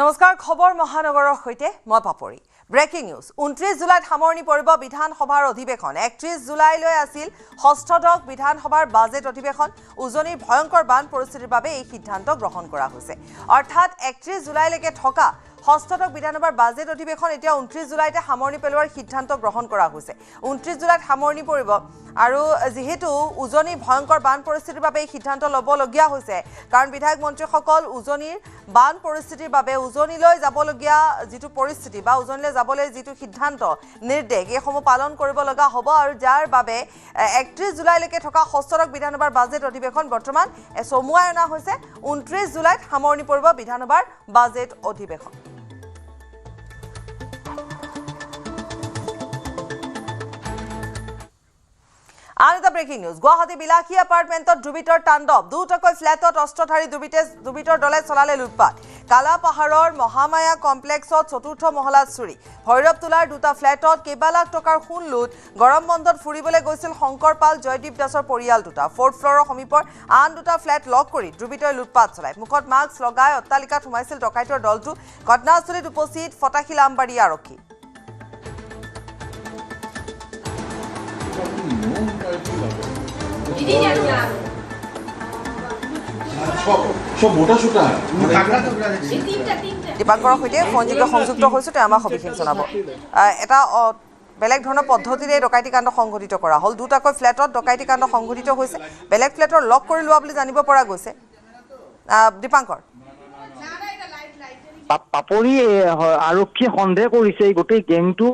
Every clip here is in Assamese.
নমস্কাৰ খবৰ মহানগৰৰ হৈতে মই পাপৰি ব্ৰেকিং নিউজ 29 জুলাইত সামৰণি পৰিব বিধানসভাৰ অধিৱেশন 31 জুলাইলৈ আছিল ষষ্ঠদশ বিধানসভাৰ বাজেট অধিৱেশন উজনিৰ ভয়ংকৰ বান পৰিস্থিতিৰ বাবে এই সিদ্ধান্ত গ্ৰহণ কৰা হৈছে অৰ্থাৎ 31 জুলাইলৈকে থকা ষষ্ঠদশ বিধানসভাৰ বাজেট অধিৱেশন এতিয়া 29 জুলাইতে সামৰণি পেলোৱাৰ সিদ্ধান্ত গ্ৰহণ কৰা হৈছে 29 জুলাইত সামৰণি পৰিব আৰু যেহেতু উজনিৰ ভয়ংকৰ বান পৰিস্থিতিৰ বাবে এই সিদ্ধান্ত ল'বলগীয়া হৈছে কাৰণ বিধায়ক মন্ত্ৰীসকল উজনিৰ বান পৰিস্থিতিৰ বাবে উজনিলৈ যাবলগীয়া যিটো পৰিস্থিতি বা উজনিলৈ যাবলৈ যিটো সিদ্ধান্ত নিৰ্দেশ এইসমূহ পালন কৰিব লগা হ'ব আৰু যাৰ বাবে 31 জুলাইলৈকে থকা ষষ্ঠদশ বিধানসভাৰ বাজেট অধিৱেশন বৰ্তমান চমুৱাই অনা হৈছে 29 জুলাইত সামৰণি পৰিব বিধানসভাৰ বাজেট অধিৱেশন আনটা ব্ৰেকিং নিউজ গুৱাহাটী বিলাসী এপাৰ্টমেণ্টত দুৰ্বৃত্তৰ তাণ্ডৱ দুটাকৈ ফ্লেটত অস্ত্ৰধাৰী দুৰ্বৃত্তৰ দলে চলালে লুটপাট কালা পাহাৰৰ মহামায়া কমপ্লেক্সত চতুৰ্থ মহলাত চুৰি ভৈৰৱ তোলাৰ দুটা ফ্লেটত কেইবা লাখ টকাৰ সোণ লুট গৰম বন্ধত ফুৰিবলৈ গৈছিল শংকৰ পাল জয়দীপ দাসৰ পৰিয়াল দুটা ফ'ৰ্থ ফ্ল'ৰৰ সমীপৰ আন দুটা ফ্লেট লক কৰি দুৰ্বৃত্তই লুটপাট চলায় মুখত মাস্ক লগাই অট্টালিকাত সোমাইছিল ডকাইতৰ দলটো ঘটনাস্থলীত উপস্থিত ফটাশিল আমবাৰী আৰক্ষী দীপাংকৰৰ সৈতে ফোনযোগে সংযুক্ত হৈছো তেওঁ আমাক সবিশেষ জনাব এটা বেলেগ ধৰণৰ পদ্ধতিৰে ডকাইতি কাণ্ড সংঘটিত কৰা হ'ল দুটাকৈ ফ্লেটত ডকাইতি কাণ্ড সংঘটিত হৈছে বেলেগ ফ্লেটৰ লক কৰি লোৱা বুলি জানিব পৰা গৈছে দীপাংকৰ পাপৰি আৰক্ষী সন্দেহ কৰিছে গোটেই গেংটো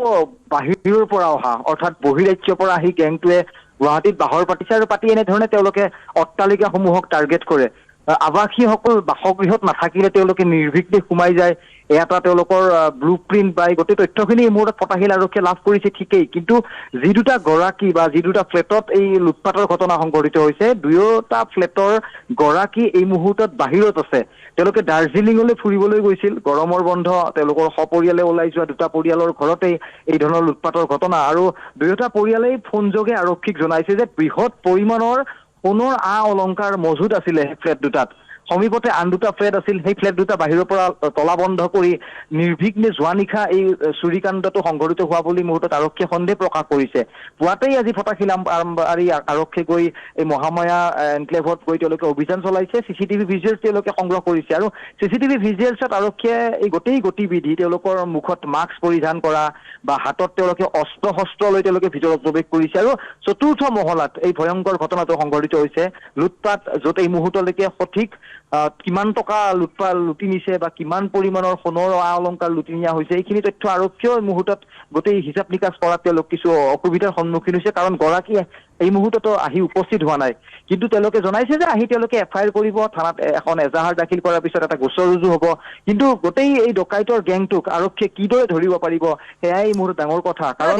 বাহিৰৰ পৰা অহা অৰ্থাৎ বহিৰাজ্যৰ পৰা আহি গেংটোৱে গুৱাহাটীত বাহৰ পাতিছে আৰু পাতি এনেধৰণে তেওঁলোকে অট্টালিকাসমূহক টাৰ্গেট কৰে আৱাসীসকল বাসগৃহত নাথাকিলে তেওঁলোকে নিৰ্ভীকভাৱে সোমাই যায় এটা তেওঁলোকৰ ব্লু প্ৰিণ্ট বা গোটেই তথ্যখিনি এই মুহূৰ্তত ফটাশিল আৰক্ষীয়ে লাভ কৰিছে ঠিকেই কিন্তু যি দুটা গৰাকী বা যি দুটা ফ্লেটত এই লুটপাটৰ ঘটনা সংঘটিত হৈছে দুয়োটা ফ্লেটৰ গৰাকী এই মুহূৰ্তত বাহিৰত আছে তেওঁলোকে দাৰ্জিলিঙলৈ ফুৰিবলৈ গৈছিল গৰমৰ বন্ধ তেওঁলোকৰ সপৰিয়ালে ওলাই যোৱা দুটা পৰিয়ালৰ ঘৰতেই এই ধৰণৰ লুটপাটৰ ঘটনা আৰু দুয়োটা পৰিয়ালেই ফোনযোগে আৰক্ষীক জনাইছে যে বৃহৎ পৰিমাণৰ সোণৰ অলংকাৰ মজুত আছিলে ফ্লেট দুটাত সমীপতে আন দুটা ফ্লেট আছিল সেই ফ্লেট দুটা বাহিৰৰ পৰা তলা বন্ধ কৰি নিৰ্ভীকভাৱে যোৱা নিশা এই চুৰিকাণ্ডটো সংঘটিত হোৱা বুলি মুহূৰ্তত আৰক্ষীয়ে সন্দেহ প্ৰকাশ কৰিছে পুৱাতেই আজি ফটাশিল আমবাৰী আৰক্ষী গৈ এই মহামায়া এনক্লেভত গৈ তেওঁলোকে অভিযান চলাইছে চিচিটিভি ভিজুৱেলছ তেওঁলোকে সংগ্ৰহ কৰিছে আৰু চিচিটিভি ভিজুৱেলছত আৰক্ষীয়ে এই গোটেই গতিবিধি তেওঁলোকৰ মুখত মাস্ক পৰিধান কৰা বা হাতত তেওঁলোকে অস্ত্ৰ লৈ তেওঁলোকে ভিতৰত প্ৰৱেশ কৰিছে আৰু চতুৰ্থ মহলাত এই ভয়ংকৰ ঘটনাটো সংঘটিত হৈছে লুটপাট য'ত এই মুহূৰ্তলৈকে সঠিক কিমান টকা লুটি নিছে বা কিমান পৰিমাণৰ সোণৰ অলংকাৰ লুটি নিয়া হৈছে এইখিনি তথ্য আৰক্ষীয়ে এই মুহূৰ্তত গোটেই হিচাপ নিকাচ কৰাত তেওঁলোক কিছু অসুবিধাৰ সন্মুখীন হৈছে কাৰণ গৰাকী এই মুহূৰ্ততো আহি উপস্থিত হোৱা নাই কিন্তু তেওঁলোকে জনাইছে যে আহি তেওঁলোকে এফআইআৰ কৰিব থানাত এখন এজাহাৰ দাখিল কৰাৰ পিছত এটা গোচৰ ৰুজু হ'ব কিন্তু গোটেই এই ডকাইতৰ গেংটোক আৰক্ষীয়ে কিদৰে ধৰিব পাৰিব সেয়াই এই মুহূৰ্তত ডাঙৰ কথা কাৰণ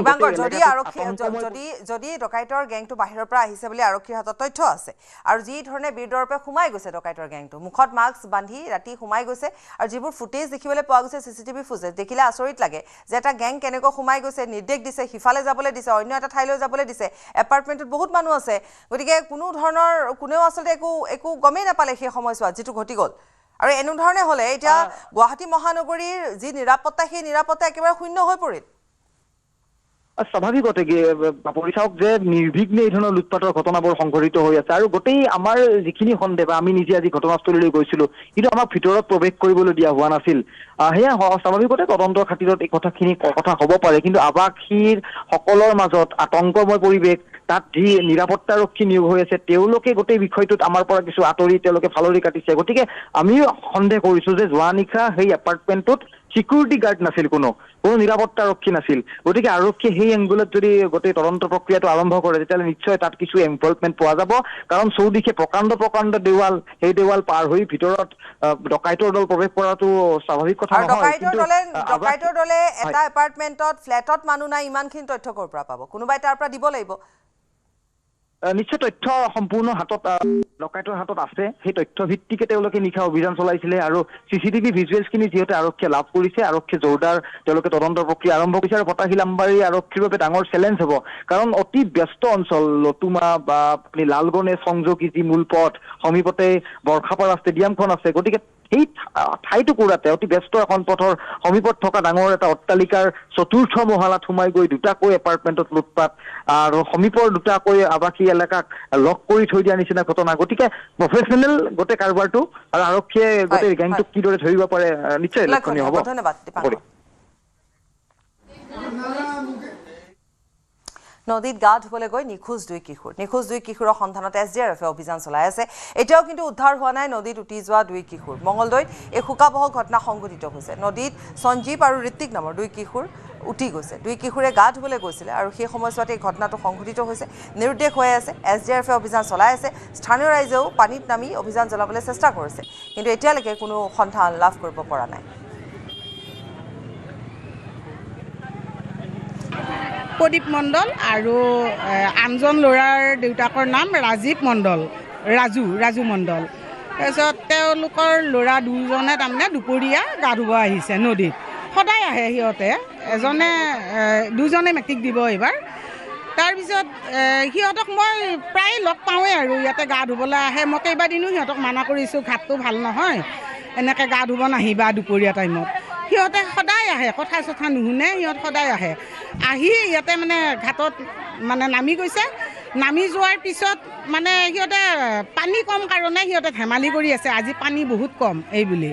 যদি ডকাইতৰ গেংটো বাহিৰৰ পৰা আহিছে বুলি আৰক্ষীৰ হাতত তথ্য আছে আৰু যি ধৰণে বীৰদৰ্পে সোমাই গৈছে ডকাইতৰ গেংটো মুখত মাস্ক বান্ধি ৰাতি সোমাই গৈছে আৰু যিবোৰ ফুটেজ দেখিবলৈ পোৱা গৈছে চিচিটিভি ফুটেজ দেখিলে আচৰিত লাগে যে এটা গেং কেনেকৈ সোমাই গৈছে নিৰ্দেশ দিছে সিফালে যাবলৈ দিছে অন্য এটা ঠাইলৈ যাবলৈ দিছে এপাৰ্টমেণ্টত বহুত মানুহ আছে গতিকে কোনো ধৰণৰ কোনেও আচলতে একো গমেই নাপালে সেই সময়ছোৱাত যিটো ঘটি গ'ল আৰু এনেধৰণে হ'লে এতিয়া গুৱাহাটী মহানগৰীৰ যি নিৰাপত্তা সেই নিৰাপত্তা একেবাৰে শূন্য হৈ পৰিল স্বাভাৱিকতে পৰিচালক যে নিৰ্ভীকভাৱে এই ধৰণৰ লুটপাটৰ ঘটনাবোৰ সংঘটিত হৈ আছে আৰু গোটেই আমাৰ যিখিনি সন্দেহ বা আমি নিজে আজি ঘটনাস্থলীলৈ গৈছিলো কিন্তু আমাক ভিতৰত প্ৰৱেশ কৰিবলৈ দিয়া হোৱা নাছিল সেয়া স্বাভাৱিকতে তদন্তৰ খাতিৰত এই কথাখিনি কথা হ'ব পাৰে কিন্তু আৱাসীৰ সকলৰ মাজত আতংকময় পৰিৱেশ তাত যি নিৰাপত্তাৰক্ষী নিয়োগ হৈ আছে তেওঁলোকে গোটেই বিষয়টোত আমাৰ পৰা কিছু আঁতৰি তেওঁলোকে ফালৰি কাটিছে গতিকে আমিও সন্দেহ কৰিছো যে যোৱা নিশা সেই এপাৰ্টমেণ্টটোত সিকিউৰিটি গাৰ্ড নাছিল কোনো নিৰাপত্তাৰক্ষী নাছিল গতিকে আৰক্ষীয়ে সেই এংগুলত যদি গোটেই তদন্ত প্ৰক্ৰিয়াটো আৰম্ভ কৰে তেতিয়াহ'লে নিশ্চয় তাত কিছু ইনভলভমেণ্ট পোৱা যাব কাৰণ চৌদিশে প্ৰকাণ্ড দেৱাল সেই দেৱাল পাৰ হৈ ভিতৰত ডকাইতৰ দল প্ৰৱেশ কৰাটো স্বাভাৱিক কথা নহয় ডকাইতৰ দলে এটা এপাৰ্টমেণ্টত ফ্লেটত মানুহ নাই ইমানখিনি তথ্য ক'ৰ পৰা পাব কোনোবাই তাৰ পৰা দিব লাগিব নিশ্চয় তথ্য সম্পূৰ্ণ হাতত ডকাইতৰ হাতত আছে সেই তথ্য ভিত্তিকে তেওঁলোকে নিশা অভিযান চলাইছিলে আৰু চিচিটিভি ভিজুৱেলছখিনি যিহেতু আৰক্ষীয়ে লাভ কৰিছে আৰক্ষীয়ে জোৰদাৰ তেওঁলোকে তদন্তৰ প্ৰক্ৰিয়া আৰম্ভ কৰিছে আৰু ফটাশিল আমবাৰী আৰক্ষীৰ বাবে ডাঙৰ চেলেঞ্জ হ'ব কাৰণ অতি ব্যস্ত অঞ্চল লতুমা বা লালগণেশ সংযোগী যি মূল পথ সমীপতে বৰ্ষাপাৰা ষ্টেডিয়ামখন আছে গতিকে সেই ঠাইটুকুৰাতে অতি ব্যস্ত এখন পথৰ সমীপত থকা ডাঙৰ এটা অট্টালিকাৰ চতুৰ্থ মহলাত সোমাই গৈ দুটাকৈ এপাৰ্টমেণ্টত লুটপাট আৰু সমীপৰ দুটাকৈ আৱাসী এলেকাক লক কৰি থৈ দিয়া নিচিনা ঘটনা। গতিকে প্ৰফেচনেল গোটেই কাৰবাৰটো আৰু আৰক্ষীয়ে গোটেই গেংটোক কিদৰে ধৰিব পাৰে নিশ্চয় লক্ষণীয় হ'ব। ধন্যবাদ। নদীত গা ধুবলৈ গৈ নিখোজ দুই কিশোৰৰ সন্ধানত SDRFে অভিযান চলাই আছে। এতিয়াও কিন্তু উদ্ধাৰ হোৱা নাই নদীত উটি যোৱা দুই কিশোৰ। মঙলদৈত এই শোকাবহ ঘটনা সংঘটিত হৈছে। নদীত সঞ্জীৱ আৰু ঋত্বিক নামৰ দুই কিশোৰ উটি গৈছে। দুই কিশোৰে গা ধুবলৈ গৈছিলে আৰু সেই সময়ছোৱাতে এই ঘটনাটো সংঘটিত হৈছে। নিৰুদ্দেশ হৈ আছে। SDRFে অভিযান চলাই আছে। স্থানীয় ৰাইজেও পানীত নামি অভিযান চলাবলৈ চেষ্টা কৰিছে, কিন্তু এতিয়ালৈকে কোনো সন্ধান লাভ কৰিব পৰা নাই। প্ৰদীপ মণ্ডল আৰু আনজন ল'ৰাৰ দেউতাকৰ নাম ৰাজীৱ মণ্ডল, ৰাজু মণ্ডল। তাৰপিছত তেওঁলোকৰ ল'ৰা দুজনে তাৰমানে দুপৰীয়া গা ধুব আহিছে নদীত। সদায় আহে সিহঁতে, দুজনে মেট্ৰিক দিব এইবাৰ। তাৰপিছত সিহঁতক মই প্ৰায় লগ পাওঁৱেই আৰু ইয়াতে গা ধুবলৈ আহে। মই কেইবাদিনো সিহঁতক মানা কৰিছোঁ, ঘাটটো ভাল নহয়, এনেকৈ গা ধুব নাহিবা দুপৰীয়া টাইমত। সিহঁতে সদায় আহে, কথা চথা নুশুনে, সিহঁত সদায় আহি ইয়াতে মানে ঘাটত মানে নামি গৈছে। নামি যোৱাৰ পিছত মানে সিহঁতে পানী কম কাৰণে সিহঁতে ধেমালি কৰি আছে, আজি পানী বহুত কম এই বুলি।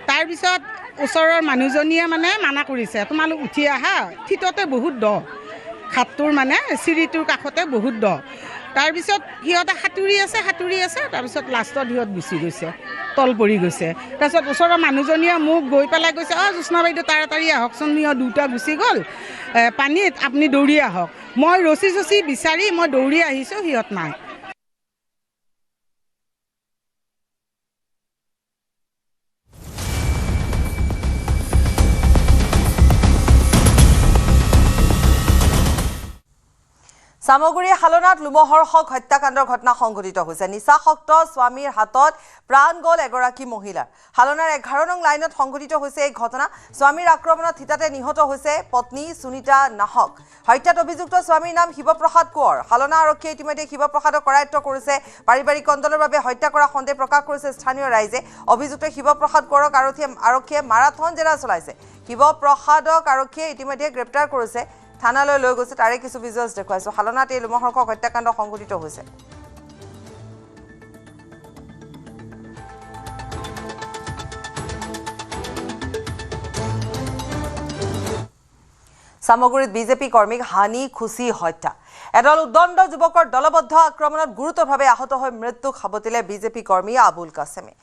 তাৰপিছত ওচৰৰ মানুহজনীয়ে মানে মানা কৰিছে, তোমালোক উঠি আহা, থিততে বহুত দ, ঘাটটোৰ মানে চিৰিটোৰ কাষতে বহুত দ। তাৰপিছত সিহঁতে সাঁতুৰি আছে। তাৰপিছত লাষ্টত সিহঁত গুচি গৈছে, তল পৰি গৈছে। তাৰপিছত ওচৰৰ মানুহজনীয়ে মোক গৈ পেলাই কৈছে, জ্যোৎস্না বাইদেউ তাড়াতাড়ি আহকচোন, সিহঁত দুটা গুচি গ'ল পানীত, আপুনি দৌৰি আহক। মই ৰচি বিচাৰি মই দৌৰি আহিছোঁ, সিহঁত নাই। সামগুৰি হালনাত লোমহৰ্ষক হত্যাকাণ্ডৰ ঘটনা সংঘটিত হৈছে। নিচাসক্ত স্বামীৰ হাতত প্ৰাণ গ'ল এগৰাকী মহিলাৰ। হালনাৰ 11 নং লাইনত সংঘটিত হৈছে এই ঘটনা। স্বামীৰ আক্ৰমণত থিতাতে নিহত হৈছে পত্নী সুনীতা নাহক। হত্যাত অভিযুক্ত স্বামীৰ নাম শিৱপ্ৰসাদ কোঁৱৰ। হালনা আৰক্ষীয়ে ইতিমধ্যে শিৱপ্ৰসাদক কৰায়ত্ব কৰিছে। পাৰিবাৰিক কন্দলৰ বাবে হত্যা কৰা সন্দেহ প্ৰকাশ কৰিছে স্থানীয় ৰাইজে। অভিযুক্ত শিৱপ্ৰসাদ কোঁৱৰক আৰক্ষীয়ে মাৰাথন জেৰা চলাইছে। শিৱপ্ৰসাদক আৰক্ষীয়ে ইতিমধ্যে গ্ৰেপ্তাৰ কৰিছে, থানালৈ লৈ গৈছে। তাৰে কিছু ভিজুৱেলছ দেখুৱাইছোঁ। হালনাত এই লোমহৰ্ষক হত্যাকাণ্ড সংঘটিত হৈছে। সামগুৰিত বিজেপি কৰ্মীক হানি খুচি হত্যা। এদল উদণ্ড যুৱকৰ দলবদ্ধ আক্ৰমণত গুৰুতৰভাৱে আহত হৈ মৃত্যুক সাবটিলে বিজেপি কৰ্মী আবুল কাছেমে।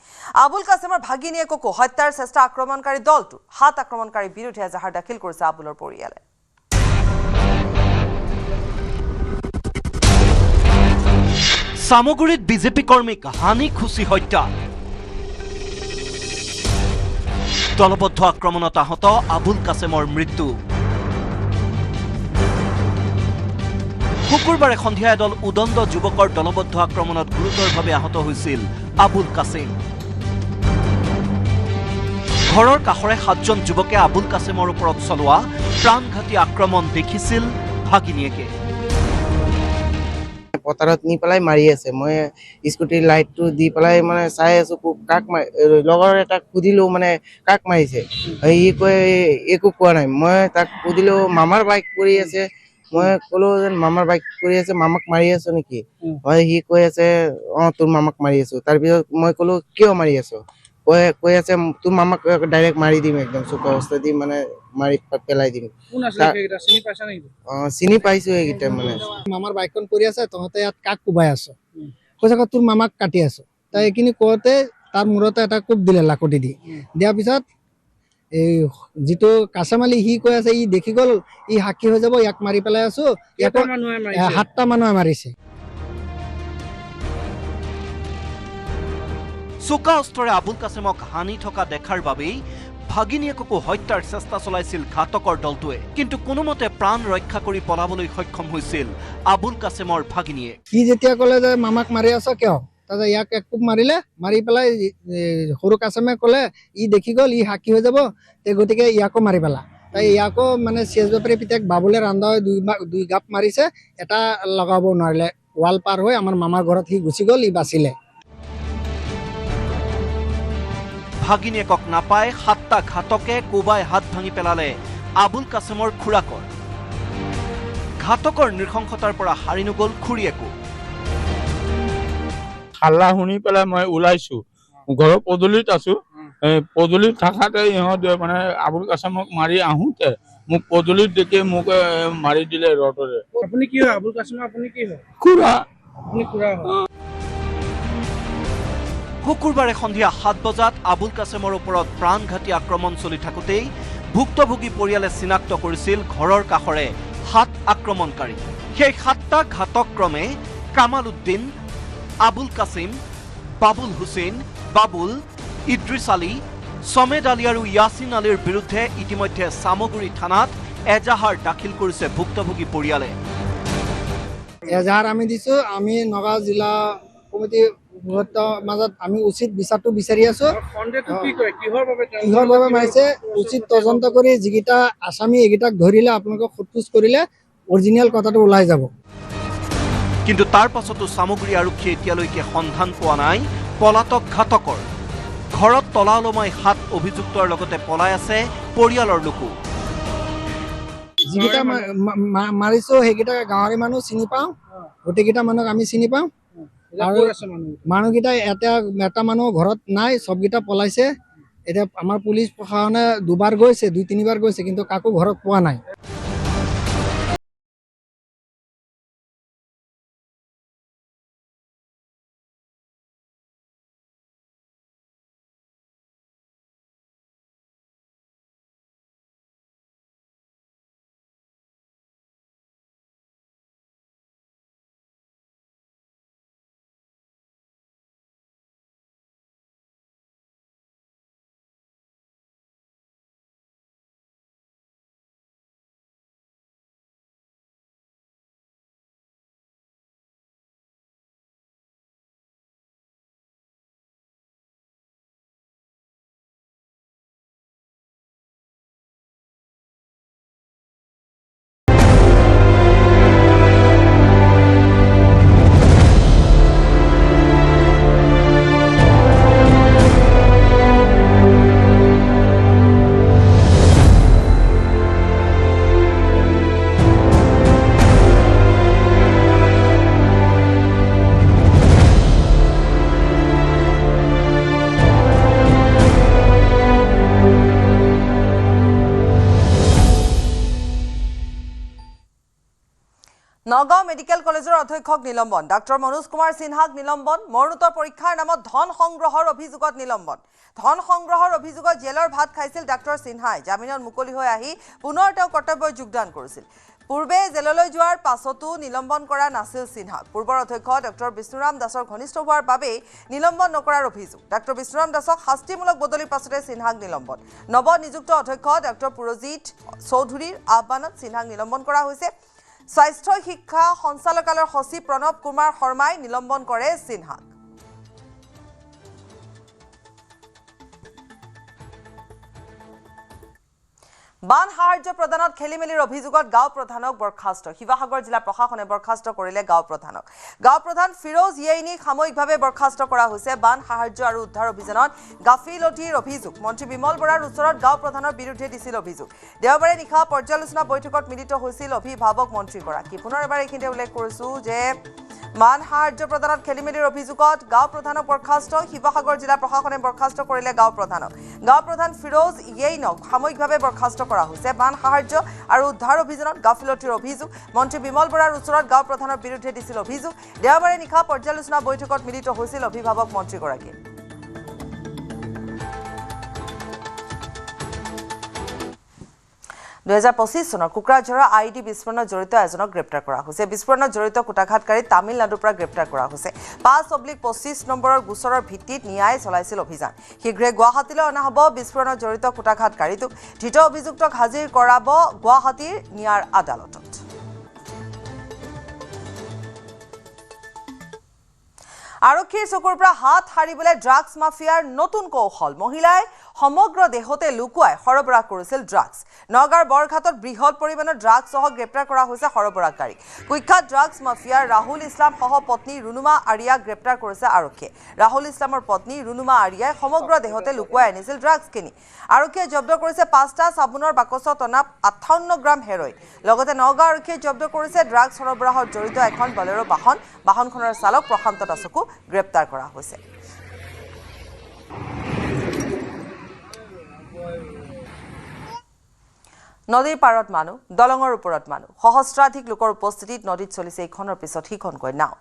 আবুল কাছেমৰ ভাগিনীয়েককো হত্যাৰ চেষ্টা আক্ৰমণকাৰী দলটো 7 আক্ৰমণকাৰীৰ বিৰুদ্ধে এজাহাৰ দাখিল কৰিছে আবুলৰ পৰিয়ালে। সামগুৰিত বিজেপি কৰ্মীক হানি খুচি হত্যা। দলবদ্ধ আক্ৰমণত আহত আবুল কাছেমৰ মৃত্যু। শুকুৰবাৰে সন্ধিয়া এদল উদণ্ড যুৱকৰ দলবদ্ধ আক্ৰমণত গুৰুতৰভাৱে আহত হৈছিল আবুল কাছেম। ঘৰৰ কাষৰে 7জন যুৱকে আবুল কাছেমৰ ওপৰত চলোৱা প্ৰাণঘাতী আক্ৰমণ দেখিছিল ভাগিনীয়েকে। পথাৰত নি পেলাই মাৰি আছে। মই স্কুটিৰ লাইটটো দি পেলাই মানে চাই আছো, কাক লগৰ এটাক সুধিলো মানে কাক মাৰিছে, সি কয় একো কোৱা নাই। মই তাক সুধিলো মামাৰ বাইক পৰি আছে, মই কলো যে মামাৰ বাইক পৰি আছে, মামাক মাৰি আছো নেকি? সি কৈ আছে তোৰ মামাক মাৰি আছো। তাৰপিছত মই কলো কিয় মাৰি আছো? কৈ আছে তোৰ মামাক ডাইৰেক্ট মাৰি দিম, একদম চোকা অৱস্থা দি মানে মাৰি পেলাই দিম। চিনি পাইছো এইকেইটা মানে। মামাৰ বাইকখন পৰি আছে, তহঁতে ইয়াত কাক কোবাই আছ? কৈছে তোৰ মামাক কাটি আছো। তাই এইখিনি কওঁতে তাৰ মূৰতে এটা কোব দিলে লাকতি দি। দিয়াৰ পিছত এই যিটো কাছেম আলী সি কৈ আছে ই দেখি গ'ল, ই সাক্ষী হৈ যাব, ইয়াক মাৰি পেলাই আছো। 7টা মানুহে মাৰিছে। চোকা অস্ত্ৰৰে আবুল কাছেমক হানি থকা দেখাৰ বাবেই ভাগিনীয়েককো হত্যাৰ চেষ্টা চলাইছিল ঘাতকৰ দলটোৱে। কিন্তু কোনোমতে প্ৰাণ ৰক্ষা কৰি পলাবলৈ সক্ষম হৈছিল আবুল কাছেমৰ ভাগিনীয়ে। সি যেতিয়া ক'লে যে মামাক মাৰি আছ কিয়, তাতে ইয়াক এক কোব মাৰিলে। মাৰি পেলাই সৰু কাছেমে ক'লে ই দেখি গ'ল, ই সাক্ষী হৈ যাব, গতিকে ইয়াকো মাৰি পেলা। তাই ইয়াকো মানে চেজ বেপাৰী পিতেক বাবুলে ৰান্ধা হৈ দুই গাপ মাৰিছে, এটা লগাব নোৱাৰিলে। ৱাল পাৰ হৈ আমাৰ মামাৰ ঘৰত সি গুচি গ'ল, ই বাচিলে। ভাগিনীয়েকক নাপায় 7টা ঘাতকে কোবাই হাত ভাঙি পেলালে আবুল কাছেমৰ খুৰাকৰ ঘাতকৰ নৃশংসতাৰ পৰা হাৰি নগ'ল খুৰীয়েকো হাল্লা শুনি পেলাই মই ওলাইছো ঘৰৰ পদূলিত আছো পদূলিত থাকাতে ইহঁতে মানে আবুল কাছেমক মাৰি আহোঁতে মোক পদূলিত দেখি মোক মাৰি দিলে ৰডৰে আপুনি কি হয় আবুল কাছেম আপুনি কি হয় খুৰা আপুনি খুৰা হয় শুকুৰবাৰে সন্ধিয়া 7 বজাত আবুল কাছেমৰ ওপৰত প্ৰাণঘাতী আক্ৰমণ চলি থাকোঁতেই ভুক্তভোগী পৰিয়ালে চিনাক্ত কৰিছিল ঘৰৰ কাষৰে 7 আক্ৰমণকাৰী সেই 7টা ঘাতক ক্ৰমে কামাল উদ্দিন আবুল কাছিম বাবুল হুছেইন বাবুল ইদ্ৰিছ আলী সমেদ আলী আৰু ইয়াছিন আলীৰ বিৰুদ্ধে ইতিমধ্যে সামগুৰি থানাত এজাহাৰ দাখিল কৰিছে ভুক্তভোগী পৰিয়ালে এজাহাৰ আমি দিছো আমি নগাঁও জিলা কমিটি মাজত আমি উচিত বিচাৰটো বিচাৰি আছো সন্দেহটো কি কৰে কিহৰ বাবে মাৰিছে উচিত তদন্ত কৰি যিকেইটা আসামী এইকেইটাক ধৰিলে আপোনালোকক সোধপোছ কৰিলে অৰিজিনেল কথাটো ওলাই যাব কিন্তু তাৰ পাছতো সামগ্ৰী আৰক্ষীয়ে এতিয়ালৈকে সন্ধান পোৱা নাই পলাতক ঘাতকৰ ঘৰত তলা ওলমাই 7 অভিযুক্তৰ লগতে পলাই আছে পৰিয়ালৰ লোকো যিকেইটা মাৰিছো সেইকেইটা গাঁৱৰে মানুহ চিনি পাওঁ গোটেইকেইটা মানুহক আমি চিনি পাওঁ আৰু মানুহকেইটা এটা মানুহ ঘৰত নাই চবকেইটা পলাইছে এতিয়া আমাৰ পুলিচ প্ৰশাসনে 2বাৰ গৈছে 2-3বাৰ গৈছে কিন্তু কাকো ঘৰত পোৱা নাই নগাঁও মেডিকেল কলেজৰ অধ্যক্ষক নিলম্বন ডাক্তৰ মনোজ কুমাৰ সিনহাক নিলম্বন মৰণোত্তৰ পৰীক্ষাৰ নামত ধন সংগ্ৰহৰ অভিযোগত নিলম্বন ধন সংগ্ৰহৰ অভিযোগত জেলৰ ভাত খাইছিল ডাক্তৰ সিনহাই জামিনত মুকলি হৈ আহি পুনৰ তেওঁ কৰ্তব্যত যোগদান কৰিছিল পূৰ্বে জেললৈ যোৱাৰ পাছতো নিলম্বন কৰা নাছিল সিনহাক পূৰ্বৰ অধ্যক্ষ ডক্টৰ বিষ্ণুৰাম দাসৰ ঘনিষ্ঠ হোৱাৰ বাবে নিলম্বন নকৰাৰ অভিযোগ ডক্টৰ বিষ্ণুৰাম দাসক শাস্তিমূলক বদলিৰ পাছতে সিনহাক নিলম্বন নৱ নিযুক্ত অধ্যক্ষ ডক্টৰ পুৰজিত চৌধুৰীৰ আহ্বানত সিনহাক নিলম্বন কৰা হৈছে স্বাস্থ্য শিক্ষা সঞ্চালকালয়ৰ সচিব প্ৰণৱ কুমাৰ শৰ্মাই নিলম্বন কৰে সিনহাক বান সাহায্য প্ৰদানত খেলিমেলিৰ অভিযোগত গাঁও প্ৰধানক বৰখাস্ত শিৱসাগৰ জিলা প্ৰশাসনে বৰখাস্ত কৰিলে গাঁও প্ৰধান ফিৰোজ ইয়েইনিক সাময়িকভাৱে বৰখাস্ত কৰা হৈছে বান সাহায্য আৰু উদ্ধাৰ অভিযানত গাফিলতিৰ অভিযোগ মন্ত্ৰী বিমল বৰাৰ ওচৰত গাঁও প্ৰধানৰ বিৰুদ্ধে দিছিল অভিযোগ দেওবাৰে নিশা পৰ্যালোচনা বৈঠকত মিলিত হৈছিল অভিভাৱক মন্ত্ৰীগৰাকী পুনৰ এবাৰ এইখিনিতে উল্লেখ কৰিছো যে মান সাহায্য প্ৰদানত খেলিমেলিৰ অভিযোগত গাঁও প্ৰধানক বৰখাস্ত শিৱসাগৰ জিলা প্ৰশাসনে বৰখাস্ত কৰিলে গাঁও প্ৰধান ফিৰোজ ইয়েইনক সাময়িকভাৱে বৰখাস্ত কৰা হৈছে বান সাহায্য আৰু উদ্ধাৰ অভিযানত গাফিলতিৰ অভিযোগ মন্ত্ৰী বিমল বৰাৰ ওচৰত গাঁও প্ৰধানৰ বিৰুদ্ধে দিছিল অভিযোগ দেওবাৰে নিশা পৰ্যালোচনা বৈঠকত মিলিত হৈছিল অভিভাৱক মন্ত্ৰীগৰাকী 2025 চনৰ কুকৰাঝাৰৰ আইডি বিস্ফোৰণত জড়িত এজনক গ্ৰেপ্তাৰ কৰা হৈছে বিস্ফোৰণত জড়িত কুটাঘাতকাৰী তামিলনাডুৰ পৰা গ্ৰেপ্তাৰ কৰা হৈছে 5/25 নম্বৰৰ গোচৰৰ ভিত্তিত ন্যায় চলাইছিল অভিযান শীঘ্ৰে গুৱাহাটীলৈ অনা হ'ব বিস্ফোৰণত জড়িত কুটাঘাতকাৰীটোক ধৃত অভিযুক্তক হাজিৰ কৰাব গুৱাহাটীৰ ন্যায় আদালতত আৰক্ষীৰ চকুৰ পৰা হাত হাৰিবলৈ ড্ৰাগছ মাফিয়াৰ নতুন কৌশল মহিলাই সমগ্ৰ দেহতে লুকুৱাই সৰবৰাহ কৰিছিল নগাঁৱৰ বৰঘাটত বৃহৎ পৰিমাণৰ ড্ৰাগছ সহ গ্ৰেপ্তাৰ কৰা হৈছে সৰবৰাহকাৰীক কুখ্যাত ড্ৰাগছ মাফিয়াৰ ৰাহুল ইছলাম সহ পত্নী ৰুনুমা আৰিয়াক গ্ৰেপ্তাৰ কৰিছে আৰক্ষীয়ে ৰাহুল ইছলামৰ পত্নী ৰুনুমা আৰিয়াই সমগ্ৰ দেহতে লুকুৱাই আনিছিল ড্ৰাগছখিনি আৰক্ষীয়ে জব্দ কৰিছে 5টা চাবোনৰ বাকচত অনা 58 গ্ৰাম হেৰইন লগতে নগাঁও আৰক্ষীয়ে জব্দ কৰিছে ড্ৰাগছ সৰবৰাহত জড়িত এখন বলেৰো বাহনখনৰ চালক প্ৰশান্ত দাসকো গ্ৰেপ্তাৰ কৰা হৈছে নদীৰ পাৰত মানুহ দলঙৰ ওপৰত মানুহ সহস্ৰাধিক লোকৰ উপস্থিতিত নদীত চলিছে ইখনৰ পিছত সিখনকৈ নাও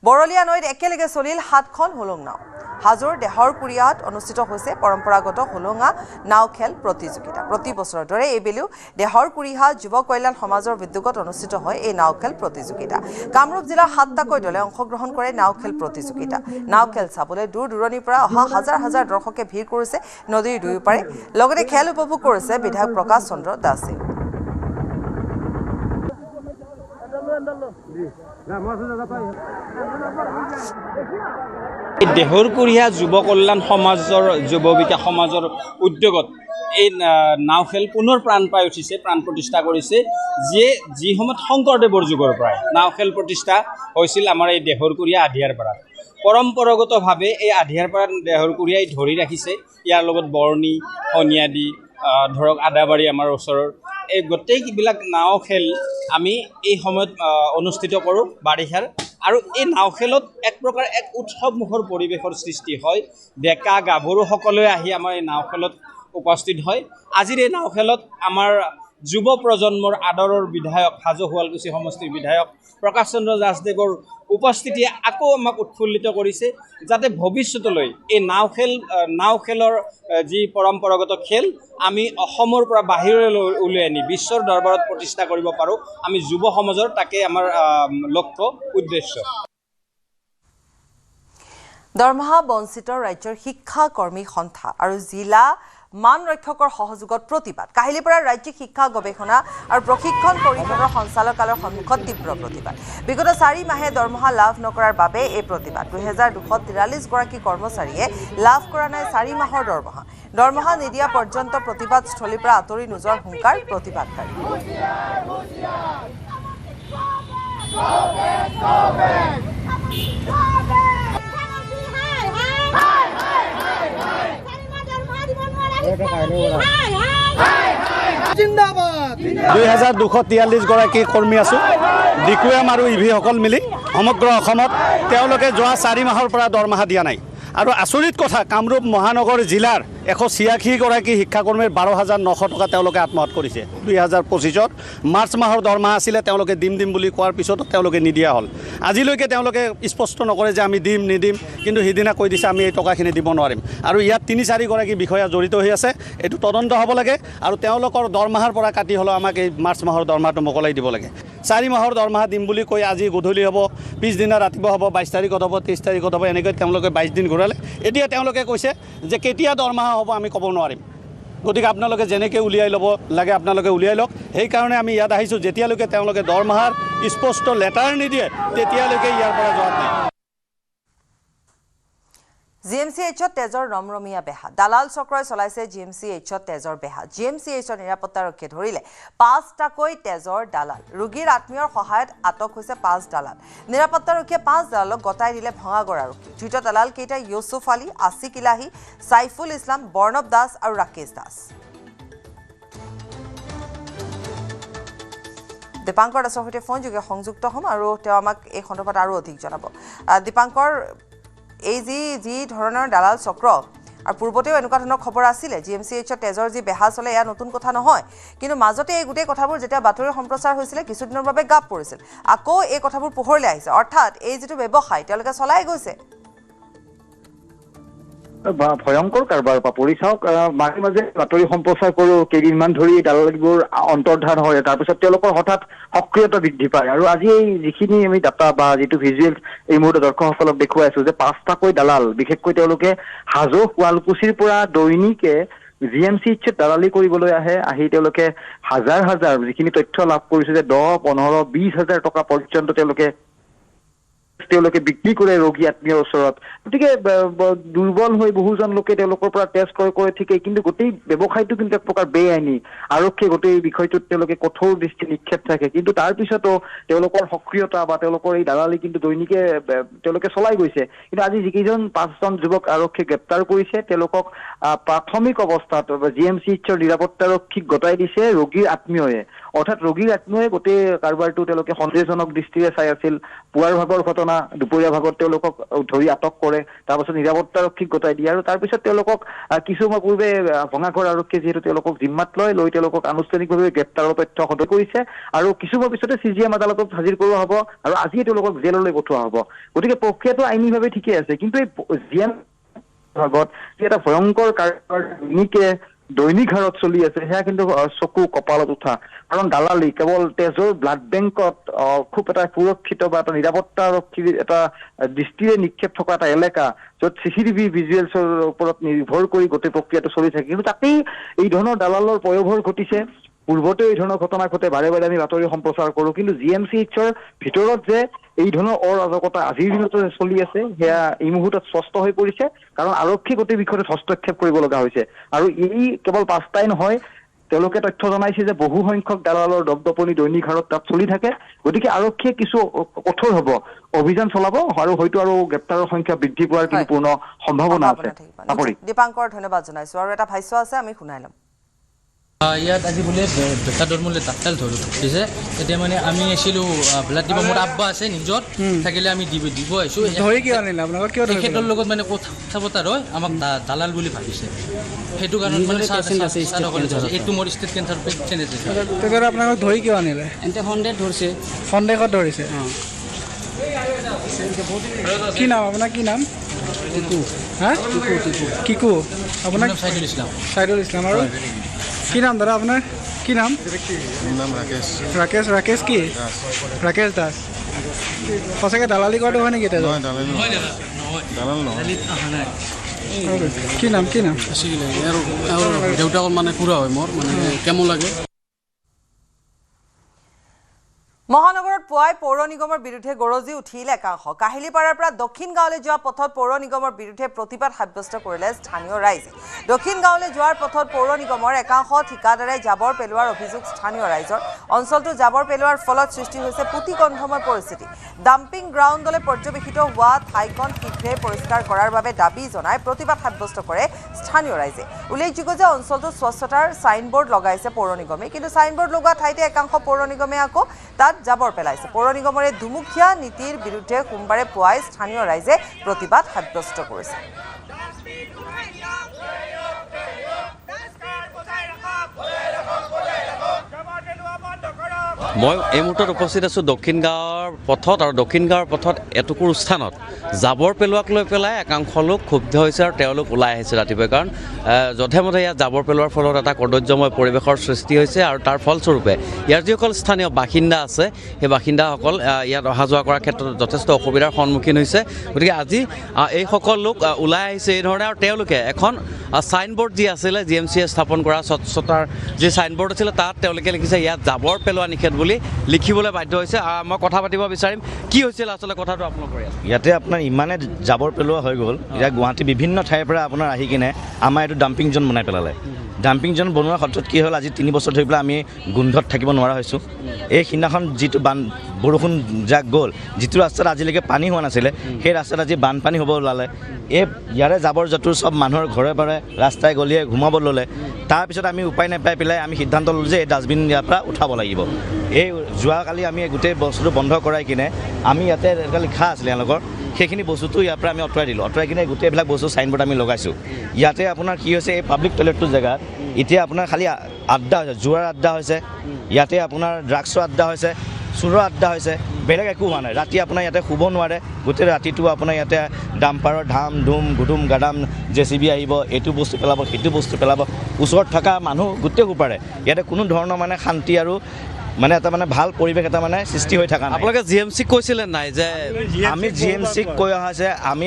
বৰলীয়া নৈত একেলগে চলিল 7খন হোলং নাও হাজোৰ দেহৰ কুৰিয়াত অনুষ্ঠিত হৈছে পৰম্পৰাগত হোলঙা নাও খেল প্ৰতিযোগিতা প্ৰতি বছৰৰ দৰে এইবেলিও দেহৰ কুৰিহা যুৱ কল্যাণ সমাজৰ উদ্যোগত অনুষ্ঠিত হয় এই নাও খেল প্ৰতিযোগিতা কামৰূপ জিলাৰ 7টাকৈ দলে অংশগ্ৰহণ কৰে নাও খেল প্ৰতিযোগিতা নাও খেল চাবলৈ দূৰ দূৰণিৰ পৰা অহা হাজাৰ হাজাৰ দৰ্শকে ভিৰ কৰিছে নদীৰ দুয়োপাৰে লগতে খেল উপভোগ কৰিছে বিধায়ক প্ৰকাশ চন্দ্ৰ দাসে দেহৰকুৰিয়া যুৱ কল্যাণ সমাজৰ যুৱ বিকাশ সমাজৰ উদ্যোগত এই নাও খেল পুনৰ প্ৰাণ পাই উঠিছে প্ৰাণ প্ৰতিষ্ঠা কৰিছে যি সময়ত শংকৰদেৱৰ যুগৰ পৰাই নাও খেল প্ৰতিষ্ঠা হৈছিল আমাৰ এই দেহৰকুৰিয়া আধিয়াৰ পৰা পৰম্পৰাগতভাৱে এই আধিয়াৰ পৰা দেহৰকুৰিয়াই ধৰি ৰাখিছে ইয়াৰ লগত বৰ্ণি সনিয়াদি ধৰক আদাবাৰী আমাৰ ওচৰৰ এই গোটেইবিলাক নাও খেল আমি এই সময়ত অনুষ্ঠিত কৰোঁ বাৰিষাৰ আৰু এই নাও খেলত এক প্ৰকাৰ এক উৎসৱমুখৰ পৰিৱেশৰ সৃষ্টি হয় ডেকা গাভৰুসকলে আহি আমাৰ এই নাও খেলত উপস্থিত হয় আজিৰ এই নাও খেলত আমাৰ যুৱ প্ৰজন্মৰ আদৰৰ বিধায়ক হাজো শুৱালকুছি সমষ্টিৰ বিধায়ক প্ৰকাশ চন্দ্ৰ দাসদেৱৰ উপস্থিতিয়ে আকৌ আমাক উৎফুল্লিত কৰিছে যাতে ভৱিষ্যতলৈ এই নাও খেলৰ যি পৰম্পৰাগত খেল আমি অসমৰ পৰা বাহিৰলৈ উলিয়াই আনি বিশ্বৰ দৰবাৰত প্ৰতিষ্ঠা কৰিব পাৰোঁ আমি যুৱ সমাজৰ তাকে আমাৰ লক্ষ্য উদ্দেশ্য দৰমহা বঞ্চিত ৰাজ্যৰ শিক্ষা কৰ্মী সন্থা আৰু জিলা মান ৰক্ষকৰ সহযোগত প্ৰতিবাদ কাহিলীপাৰা ৰাজ্যিক শিক্ষা গৱেষণা আৰু প্ৰশিক্ষণ পৰিষদৰ সঞ্চালকালয়ৰ সন্মুখত তীব্ৰ প্ৰতিবাদ বিগত 4 মাহে দৰমহা লাভ নকৰাৰ বাবে এই প্ৰতিবাদ 2243 গৰাকী কৰ্মচাৰীয়ে লাভ কৰা নাই 4 মাহৰ দৰমহা নিদিয়া পৰ্যন্ত প্ৰতিবাদস্থলীৰ পৰা আঁতৰি নোযোৱাৰ হুংকাৰ প্ৰতিবাদকাৰী জিন্দাবাদ 2243 গৰাকী কৰ্মী আছো ডিকুএম আৰু ইভিসকল মিলি সমগ্ৰ অসমত তেওঁলোকে যোৱা 4 মাহৰ পৰা দৰমহা দিয়া নাই আৰু আচৰিত কথা কামৰূপ মহানগৰ জিলাৰ 186 গৰাকী শিক্ষাকৰ্মীৰ 12,900 টকা তেওঁলোকে আত্মসাৎ কৰিছে 2025ত মাৰ্চ মাহৰ দৰমহা আছিলে তেওঁলোকে দিম বুলি কোৱাৰ পিছত তেওঁলোকে নিদিয়া হ'ল আজিলৈকে তেওঁলোকে স্পষ্ট নকৰে যে আমি দিম নিদিম কিন্তু সিদিনা কৈ দিছে আমি এই টকাখিনি দিব নোৱাৰিম আৰু ইয়াত 3-4 গৰাকী বিষয়া জড়িত হৈ আছে এইটো তদন্ত হ'ব লাগে আৰু তেওঁলোকৰ দৰমহাৰ পৰা কাটি হ'লেও আমাক এই মাৰ্চ মাহৰ দৰমহাটো মোকলাই দিব লাগে 4 মাহৰ দৰমহা দিম বুলি কৈ আজি গধূলি হ'ব পিছদিনা ৰাতিপুৱা হ'ব 22 তাৰিখত হ'ব 23 তাৰিখত হ'ব এনেকৈ তেওঁলোকে 22 দিন ঘূৰালে এতিয়া তেওঁলোকে কৈছে যে কেতিয়া দৰমহা হ'ব আমি ক'ব নোৱাৰিম গতিকে আপোনালোকে যেনেকৈ উলিয়াই ল'ব লাগে আপোনালোকে উলিয়াই লওক সেইকাৰণে আমি ইয়াত আহিছোঁ যেতিয়ালৈকে তেওঁলোকে দৰমহাৰ স্পষ্ট লেটাৰ নিদিয়ে তেতিয়ালৈকে ইয়াৰ পৰা যোৱা নাই জিএমচিএইচত তেজৰ ৰমৰমীয়া বেহা দালাল চক্ৰই চলাইছে জিএমচিএইচত তেজৰ বেহা জিএমচিএইচৰ নিৰাপত্তাৰক্ষীয়ে ধৰিলে 5টাকৈ তেজৰ দালাল ৰোগীৰ আত্মীয়ৰ সহায়ত আটক হৈছে 5 দালাল নিৰাপত্তাৰক্ষীয়ে 5 দালালক গতাই দিলে ভঙাগড় আৰক্ষী ধৃত দালাল কেইটা ইউছুফ আলী আসিক ইলাহী সাইফুল ইছলাম বৰ্ণৱ দাস আৰু ৰাকেশ দাস দীপাংকৰ দাসৰ সৈতে ফোনযোগে সংযুক্ত হ'ম আৰু তেওঁ আমাক এই সন্দৰ্ভত আৰু অধিক জনাব দীপাংকৰ এই যি ধৰণৰ দালাল চক্ৰ আৰু পূৰ্বতেও এনেকুৱা ধৰণৰ খবৰ আছিলে জিএমচিএইচত তেজৰ যি বেহা চলে এয়া নতুন কথা নহয় কিন্তু মাজতে এই গোটেই কথাবোৰ যেতিয়া বাতৰি সম্প্ৰচাৰ হৈছিলে কিছুদিনৰ বাবে গাপ পৰিছিল আকৌ এই কথাবোৰ পোহৰলৈ আহিছে অৰ্থাৎ এই যিটো ব্যৱসায় তেওঁলোকে চলাই গৈছে ভয়ংকৰ কাৰবাৰ পাপৰি চাওক মাজে মাজে বাতৰি সম্প্ৰচাৰ কৰোঁ কেইদিনমান ধৰি দালালবোৰ অন্তৰ্ধান হয় তাৰপিছত তেওঁলোকৰ হঠাৎ সক্ৰিয়তা বৃদ্ধি পায় আৰু আজি এই যিখিনি আমি ডাটা বা যিটো ভিজুৱেল এই মুহূৰ্তত দৰ্শকসকলক দেখুৱাই আছো যে 5টাকৈ দালাল বিশেষকৈ তেওঁলোকে হাজো শুৱালকুছিৰ পৰা দৈনিকে জিএমচিএইচত দালালি কৰিবলৈ আহি তেওঁলোকে হাজাৰ যিখিনি তথ্য লাভ কৰিছে যে 10, 15, 20 হাজাৰ টকা পৰ্যন্ত তেওঁলোকে তেওঁলোকে বিক্ৰী কৰে ৰোগী আত্মীয়ৰ ওচৰত। গতিকে দুৰ্বল হৈ বহুজন লোকে তেওঁলোকৰ পৰা টেষ্ট কৰে ঠিকেই, কিন্তু গোটেই ব্যৱসায়টো কিন্তু এক প্ৰকাৰ বেআইনী। আৰক্ষীয়ে গোটেই বিষয়টোত তেওঁলোকে কঠোৰ দৃষ্টি নিক্ষেপ থাকে, কিন্তু তাৰ পিছতো তেওঁলোকৰ সক্ৰিয়তা বা তেওঁলোকৰ এই দালালি কিন্তু দৈনিকে তেওঁলোকে চলাই গৈছে। কিন্তু আজি যিকেইজন 5জন যুৱক আৰক্ষীয়ে গ্ৰেপ্তাৰ কৰিছে তেওঁলোকক প্ৰাথমিক অৱস্থাত GMCHৰ নিৰাপত্তাৰক্ষীক গতাই দিছে ৰোগীৰ আত্মীয়ই। অৰ্থাৎ ৰোগীৰ আত্মীয়ই গোটেই কাৰবাৰটো তেওঁলোকে সন্দেহজনক দৃষ্টিৰে চাই আছিল। পুৱাৰ ভাগৰ ঘটনা, দুপৰীয়া ভাগত তেওঁলোকক ধৰি আটক কৰে, তাৰপাছত নিৰাপত্তাৰক্ষীক গতাই দিয়ে আৰু তাৰপিছত তেওঁলোকক কিছু সময় পূৰ্বে ভঙাঘৰ আৰক্ষীয়ে যিহেতু তেওঁলোকক জিম্মাত লৈ তেওঁলোকক আনুষ্ঠানিকভাৱে গ্ৰেপ্তাৰৰ তথ্য সদয় কৰিছে আৰু কিছু সময় পিছতে CGM আদালতত হাজিৰ কৰোৱা হ'ব আৰু আজিয়ে তেওঁলোকক জেললৈ পঠোৱা হ'ব। গতিকে প্ৰক্ৰিয়াটো আইনীভাৱে ঠিকে আছে, কিন্তু এই GM ভাগত যি এটা ভয়ংকৰ কাৰবাৰ দৈনিক হাৰত চলি আছে সেয়া কিন্তু চকু কপালত উঠা। কাৰণ দালালি কেৱল তেজৰ ব্লাড বেংকত খুব এটা সুৰক্ষিত বা এটা নিৰাপত্তাৰক্ষীৰ এটা দৃষ্টিৰে নিক্ষেপ থকা এটা এলেকা য'ত CCTV ভিজুৱেলছৰ ওপৰত নিৰ্ভৰ কৰি গোটেই প্ৰক্ৰিয়াটো চলি থাকে, কিন্তু তাতেই এই ধৰণৰ দালালৰ পয়োভৰ ঘটিছে। পূৰ্বতেও এই ধৰণৰ ঘটনা ঘটে, বাৰে বাৰে আমি বাতৰি সম্প্ৰচাৰ কৰোঁ, কিন্তু GMCHৰ ভিতৰত যে এই ধৰণৰ অৰাজকতা আজিৰ দিনতো চলি আছে সেয়া এই মুহূৰ্তত স্পষ্ট হৈ পৰিছে। কাৰণ আৰক্ষী গোটেই বিষয়টোত হস্তক্ষেপ কৰিব লগা হৈছে আৰু এই কেৱল 5টাই নহয়, তেওঁলোকে তথ্য জনাইছে যে বহু সংখ্যক দালালৰ দপদপনি দৈনিক হাৰত তাত চলি থাকে। গতিকে আৰক্ষীয়ে কিছু কঠোৰ হ'ব, অভিযান চলাব আৰু হয়তো আৰু গ্ৰেপ্তাৰৰ সংখ্যা বৃদ্ধি পোৱাৰ কিন্তু পূৰ্ণ সম্ভাৱনা আছে। দীপাংকৰ ধন্যবাদ জনাইছোঁ। আৰু এটা ভাষ্য আছে, আমি শুনাই ল'ম। ইয়াত আজি বোলে বেটা দৰমূলে ডাক্তাৰ ধৰিছে। এতিয়া মানে আমি আছিলোঁ ব্লাড দিব, মোৰ আব্বা আছে নিজৰ থাকিলে আমি দিব আহিছোঁ। তেখেতৰ লগত মানে কথা বতৰা হয়, আমাক দালাল বুলি ভাবিছে, সেইটো কাৰণত মানে এইটো মোৰ ষ্টেট কেঞ্চাৰ পেচেণ্ট আছে। আপোনালোকক ধৰি কিয় আনিলে? এন্তে সন্দেহত ধৰিছে। কি নাম আপোনাৰ? কি নাম? কিকু। আপোনাৰ চাইদুল ইছলাম। আৰু কি নাম দাদা আপোনাৰ? কি নাম? ৰাকেশ কি? ৰাকেশ দাস। সঁচাকৈ দালালি কৰাটো হয় নেকি? কি নাম? দেউতাকৰ মানে খুৰা হয় মোৰ, মানে কেমন লাগে। মহানগৰত পুৱাই পৌৰ নিগমৰ বিৰুদ্ধে গৰজি উঠিল একাংশ। কাহিলীপাৰাৰ পৰা দক্ষিণ গাঁৱলৈ যোৱা পথত পৌৰ নিগমৰ বিৰুদ্ধে প্ৰতিবাদ সাব্যস্ত কৰিলে স্থানীয় ৰাইজে। দক্ষিণ গাঁৱলৈ যোৱাৰ পথত পৌৰ নিগমৰ একাংশ ঠিকাদাৰে জাবৰ পেলোৱাৰ অভিযোগ স্থানীয় ৰাইজৰ। অঞ্চলটো জাবৰ পেলোৱাৰ ফলত সৃষ্টি হৈছে পুতিগন্ধময় পৰিস্থিতি। ডাম্পিং গ্ৰাউণ্ডলৈ পৰ্যবেক্ষিত হোৱা ঠাইখন শীঘ্ৰে পৰিষ্কাৰ কৰাৰ বাবে দাবী জনাই প্ৰতিবাদ সাব্যস্ত কৰে স্থানীয় ৰাইজে। উল্লেখযোগ্য যে অঞ্চলটোত স্বচ্ছতাৰ ছাইনবোৰ্ড লগাইছে পৌৰ নিগমে, কিন্তু ছাইনবোৰ্ড লগোৱা ঠাইতে একাংশ পৌৰ নিগমে আকৌ তাত জাবৰ পেলাইছে। পৌৰ নিগমৰ এই দুমুখীয়া নীতিৰ বিৰুদ্ধে সোমবাৰে পুৱাই স্থানীয় ৰাইজে প্ৰতিবাদ সাব্যস্ত কৰিছে। মই এই মুহূৰ্তত উপস্থিত আছোঁ দক্ষিণ গাঁৱৰ পথত, আৰু দক্ষিণ গাঁৱৰ পথত এটুকুৰ স্থানত জাবৰ পেলোৱাক লৈ পেলাই একাংশ লোক ক্ষুব্ধ হৈছে আৰু তেওঁলোক ওলাই আহিছে ৰাতিপুৱাই। কাৰণ যধে মধে ইয়াত জাবৰ পেলোৱাৰ ফলত এটা কদৰ্যময় পৰিৱেশৰ সৃষ্টি হৈছে আৰু তাৰ ফলস্বৰূপে ইয়াৰ যিসকল স্থানীয় বাসিন্দা আছে সেই বাসিন্দাসকল ইয়াত অহা যোৱা কৰাৰ ক্ষেত্ৰত যথেষ্ট অসুবিধাৰ সন্মুখীন হৈছে। গতিকে আজি এইসকল লোক ওলাই আহিছে এই ধৰণে, আৰু তেওঁলোকে এখন ছাইনবোৰ্ড যি আছিলে GMCয়ে স্থাপন কৰা স্বচ্ছতাৰ যি ছাইনবোৰ্ড আছিলে তাত তেওঁলোকে লিখিছে ইয়াত জাবৰ পেলোৱা নিষেধ বুলি লিখিবলৈ বাধ্য হৈছে। মই কথা পাতিব বিচাৰিম, কি হৈছিল আচলতে কথাটো আপোনালোকৰ ইয়াতে আপোনাৰ ইমানে জাবৰ পেলোৱা হৈ গ'ল, এতিয়া গুৱাহাটী বিভিন্ন ঠাইৰ পৰা আপোনাৰ আহি কিনে আমাৰ এইটো ডাম্পিং জন বনাই পেলালে। ডাম্পিং জন বনোৱাৰ ক্ষেত্ৰত কি হ'ল, আজি 3 বছৰ ধৰি পেলাই আমি গোন্ধত থাকিব নোৱাৰা হৈছোঁ। এই সিদিনাখন যিটো বৰষুণ যাক গ'ল, যিটো ৰাস্তাত আজিলৈকে পানী হোৱা নাছিলে সেই ৰাস্তাত আজি বানপানী হ'ব ওলালে। ইয়াৰে জাবৰ জোঁথৰ চব মানুহৰ ঘৰে ঘৰে ৰাস্তাই গলিয়ে ঘুমাব ল'লে। তাৰপিছত আমি উপায় নাপাই পেলাই আমি সিদ্ধান্ত ল'লোঁ যে এই ডাষ্টবিন ইয়াৰ পৰা উঠাব লাগিব। এই যোৱাকালি আমি গোটেই বস্তুটো বন্ধ কৰাই কিনে আমি ইয়াতে লিখা আছিলে এওঁলোকৰ, সেইখিনি বস্তুটো ইয়াৰ পৰা আমি আঁতৰাই দিলোঁ। আঁতৰাই কিনে গোটেইবিলাক বস্তু ছাইনবোৰ্ড আমি লগাইছোঁ। ইয়াতে আপোনাৰ কি হৈছে, এই পাব্লিক টয়লেটটোৰ জেগাত এতিয়া আপোনাৰ খালী আড্ডা হৈছে, জোৱাৰ আড্ডা হৈছে, ইয়াতে আপোনাৰ ড্ৰাগছৰ আড্ডা হৈছে, চোৰৰ আড্ডা হৈছে, বেলেগ একো হোৱা নাই। ৰাতি আপোনাৰ ইয়াতে শুব নোৱাৰে, গোটেই ৰাতিটো আপোনাৰ ইয়াতে ডাম্পাৰৰ ধাম ধুম গুদুম গাদাম JCB আহিব, এইটো বস্তু পেলাব সেইটো বস্তু পেলাব, ওচৰত থকা মানুহ গোটেই সোপাৰে। ইয়াতে কোনো ধৰণৰ মানে শান্তি আৰু মানে এটা মানে ভাল পৰিৱেশ এটা মানে সৃষ্টি হৈ থকা নাই। আপোনালোকে GMC কৈছিলে নাই যে আমি GMCক কৈ অহা হৈছে, আমি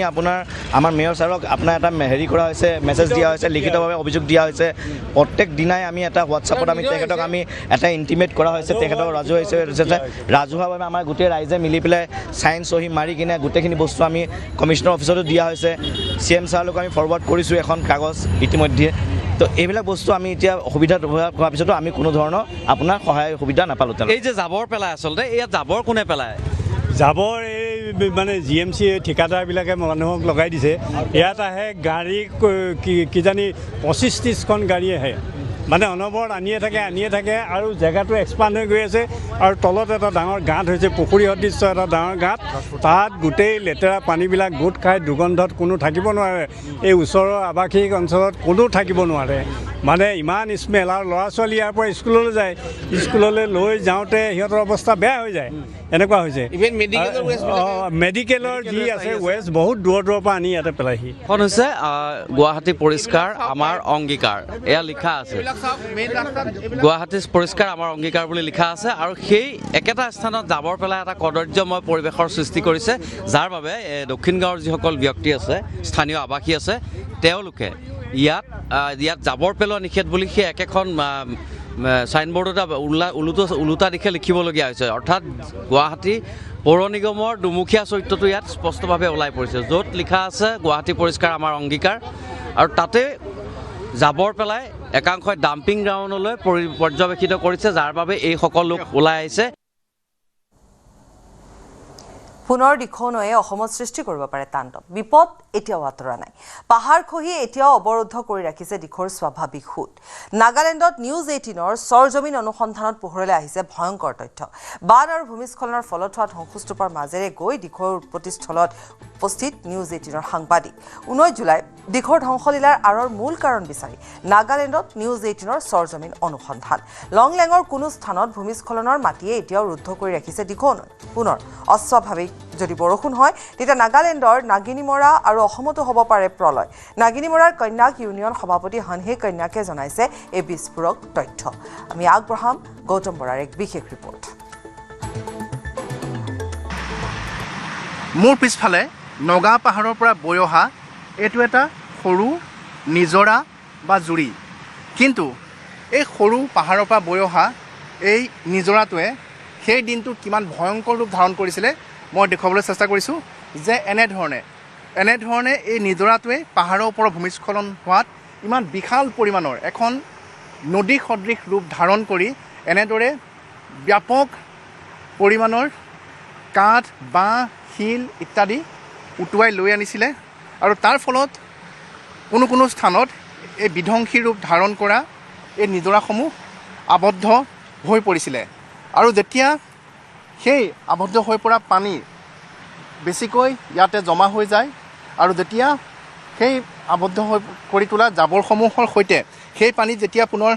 আমাৰ মেয়ৰ ছাৰক আপোনাৰ এটা হেৰি কৰা হৈছে, মেছেজ দিয়া হৈছে, লিখিতভাৱে অভিযোগ দিয়া হৈছে। প্ৰত্যেক দিনাই আমি এটা হোৱাটছআপত আমি তেখেতক আমি এটা ইণ্টিমেট কৰা হৈছে, তেখেতক ৰাজহুৱা হিচাপে ৰাজহুৱাভাৱে আমাৰ গোটেই ৰাইজে মিলি পেলাই চাইন চহী মাৰি কিনে গোটেইখিনি বস্তু আমি কমিশ্যনাৰ অফিচতো দিয়া হৈছে। CM ছাৰলৈকো আমি ফৰৱাৰ্ড কৰিছোঁ এখন কাগজ ইতিমধ্যে। তো এইবিলাক বস্তু আমি এতিয়া অসুবিধা হোৱাৰ পিছতো আমি কোনো ধৰণৰ আপোনাৰ সহায় সুবিধা নাপালোঁ। এই যে জাবৰ পেলাই আচলতে ইয়াত জাবৰ কোনে পেলায়? জাবৰ এই মানে GMC ঠিকাদাৰবিলাকে মানুহক লগাই দিছে। ইয়াত আহে গাড়ী কিজানি 25-30খন গাড়ী আহে, মানে অনবৰত আনিয়ে থাকে আৰু জেগাটো এক্সপাণ্ড হৈ গৈ আছে। আৰু তলত এটা ডাঙৰ গাঁত হৈছে, পুখুৰী সদৃশ্য এটা ডাঙৰ গাঁত, তাত গোটেই লেতেৰা পানীবিলাক গোট খাই দুৰ্গন্ধত কোনো থাকিব নোৱাৰে। এই ওচৰৰ আৱাসিক অঞ্চলত কোনো থাকিব নোৱাৰে, মানে ইমান স্মেল। আৰু ল'ৰা ছোৱালী ইয়াৰ পৰা স্কুললৈ যায়, স্কুললৈ লৈ যাওঁতে সিহঁতৰ অৱস্থা বেয়া হৈ যায়, এনেকুৱা হৈছে। মেডিকেলৰ যি আছে ৱেষ্ট বহুত দূৰৰ পৰা আনি ইয়াতে পেলাইহি। এখন হৈছে গুৱাহাটী পৰিষ্কাৰ আমাৰ অংগীকাৰ, এয়া লিখা আছে গুৱাহাটী পৰিষ্কাৰ আমাৰ অংগীকাৰ বুলি লিখা আছে। আৰু সেই একেটা স্থানত জাবৰ পেলাই এটা কদৰ্যময় পৰিৱেশৰ সৃষ্টি কৰিছে, যাৰ বাবে দক্ষিণ গাঁৱৰ যিসকল ব্যক্তি আছে, স্থানীয় আৱাসী আছে, তেওঁলোকে ইয়াত জাবৰ পেলোৱা নিষেধ বুলি সেই একেখন চাইনবোৰ্ডত ওলোটা দিশে লিখিবলগীয়া হৈছে। অৰ্থাৎ গুৱাহাটী পৌৰ নিগমৰ দুমুখীয়া চৰিত্ৰটো ইয়াত স্পষ্টভাৱে ওলাই পৰিছে, য'ত লিখা আছে গুৱাহাটী পৰিষ্কাৰ আমাৰ অংগীকাৰ। আৰু তাতে জাবৰ পেলাই একাংশই ডাম্পিং গ্ৰাউণ্ডলৈ পৰ্যবেক্ষিত কৰিছে, যাৰ বাবে এইসকল লোক ওলাই আহিছে। পুনৰ দিখৌনৈয়ে অসমত সৃষ্টি কৰিব পাৰে তাণ্ডৱ। বিপদ এতিয়াও আঁতৰা নাই। পাহাৰ খহি এতিয়াও অৱৰুদ্ধ কৰি ৰাখিছে দিখৌৰ স্বাভাৱিক সোঁত। নাগালেণ্ডত নিউজ 18ৰ চৰজমিন অনুসন্ধানত পোহৰলৈ আহিছে ভয়ংকৰ তথ্য। বান আৰু ভূমিস্খলনৰ ফলত হোৱা ধ্বংসস্তূপৰ মাজেৰে গৈ দিখৌৰ উৎপত্তিস্থলত উপস্থিত নিউজ 18ৰ সাংবাদিক। 19 জুলাই দিখৌৰ ধ্বংসলীলাৰ আঁৰৰ মূল কাৰণ বিচাৰি নাগালেণ্ডত নিউজ 18ৰ চৰজমিন অনুসন্ধান। লংলেঙৰ কোনো স্থানত ভূমিস্খলনৰ মাটিয়ে এতিয়াও ৰুদ্ধ কৰি ৰাখিছে দিখৌনৈ। পুনৰ অস্বাভাৱিক যদি বৰষুণ হয় তেতিয়া নাগালেণ্ডৰ নাগিনীমৰা আৰু অসমতো হ'ব পাৰে প্ৰলয়। নাগিনীমৰাৰ কন্যাক ইউনিয়ন সভাপতি হনহে কন্যাকে জনাইছে এই বিস্ফোৰক তথ্য। আমি আগবঢ়াম গৌতম বৰাৰ এক বিশেষ ৰিপৰ্ট। মোৰ পিছফালে নগা পাহাৰৰ পৰা বৈ অহা এইটো এটা সৰু নিজৰা বা জুৰি, কিন্তু এই সৰু পাহাৰৰ পৰা বৈ অহা এই নিজৰাটোৱে সেই দিনটো কিমান ভয়ংকৰ ৰূপ ধাৰণ কৰিছিলে মই দেখুৱাবলৈ চেষ্টা কৰিছোঁ। যে এনেধৰণে এই নিজৰাটোৱে পাহাৰৰ ওপৰত ভূমিস্খলন হোৱাত ইমান বিশাল পৰিমাণৰ এখন নদী সদৃশ ৰূপ ধাৰণ কৰি এনেদৰে ব্যাপক পৰিমাণৰ কাঠ, বাঁহ, শিল ইত্যাদি উটুৱাই লৈ আনিছিলে। আৰু তাৰ ফলত কোনো স্থানত এই বিধ্বংসী ৰূপ ধাৰণ কৰা এই নিজৰাসমূহ আবদ্ধ হৈ পৰিছিলে। আৰু যেতিয়া সেই আবদ্ধ হৈ পৰা পানী বেছিকৈ ইয়াতে জমা হৈ যায় আৰু যেতিয়া সেই আবদ্ধ হৈ কৰি তোলা জাবৰসমূহৰ সৈতে সেই পানী যেতিয়া পুনৰ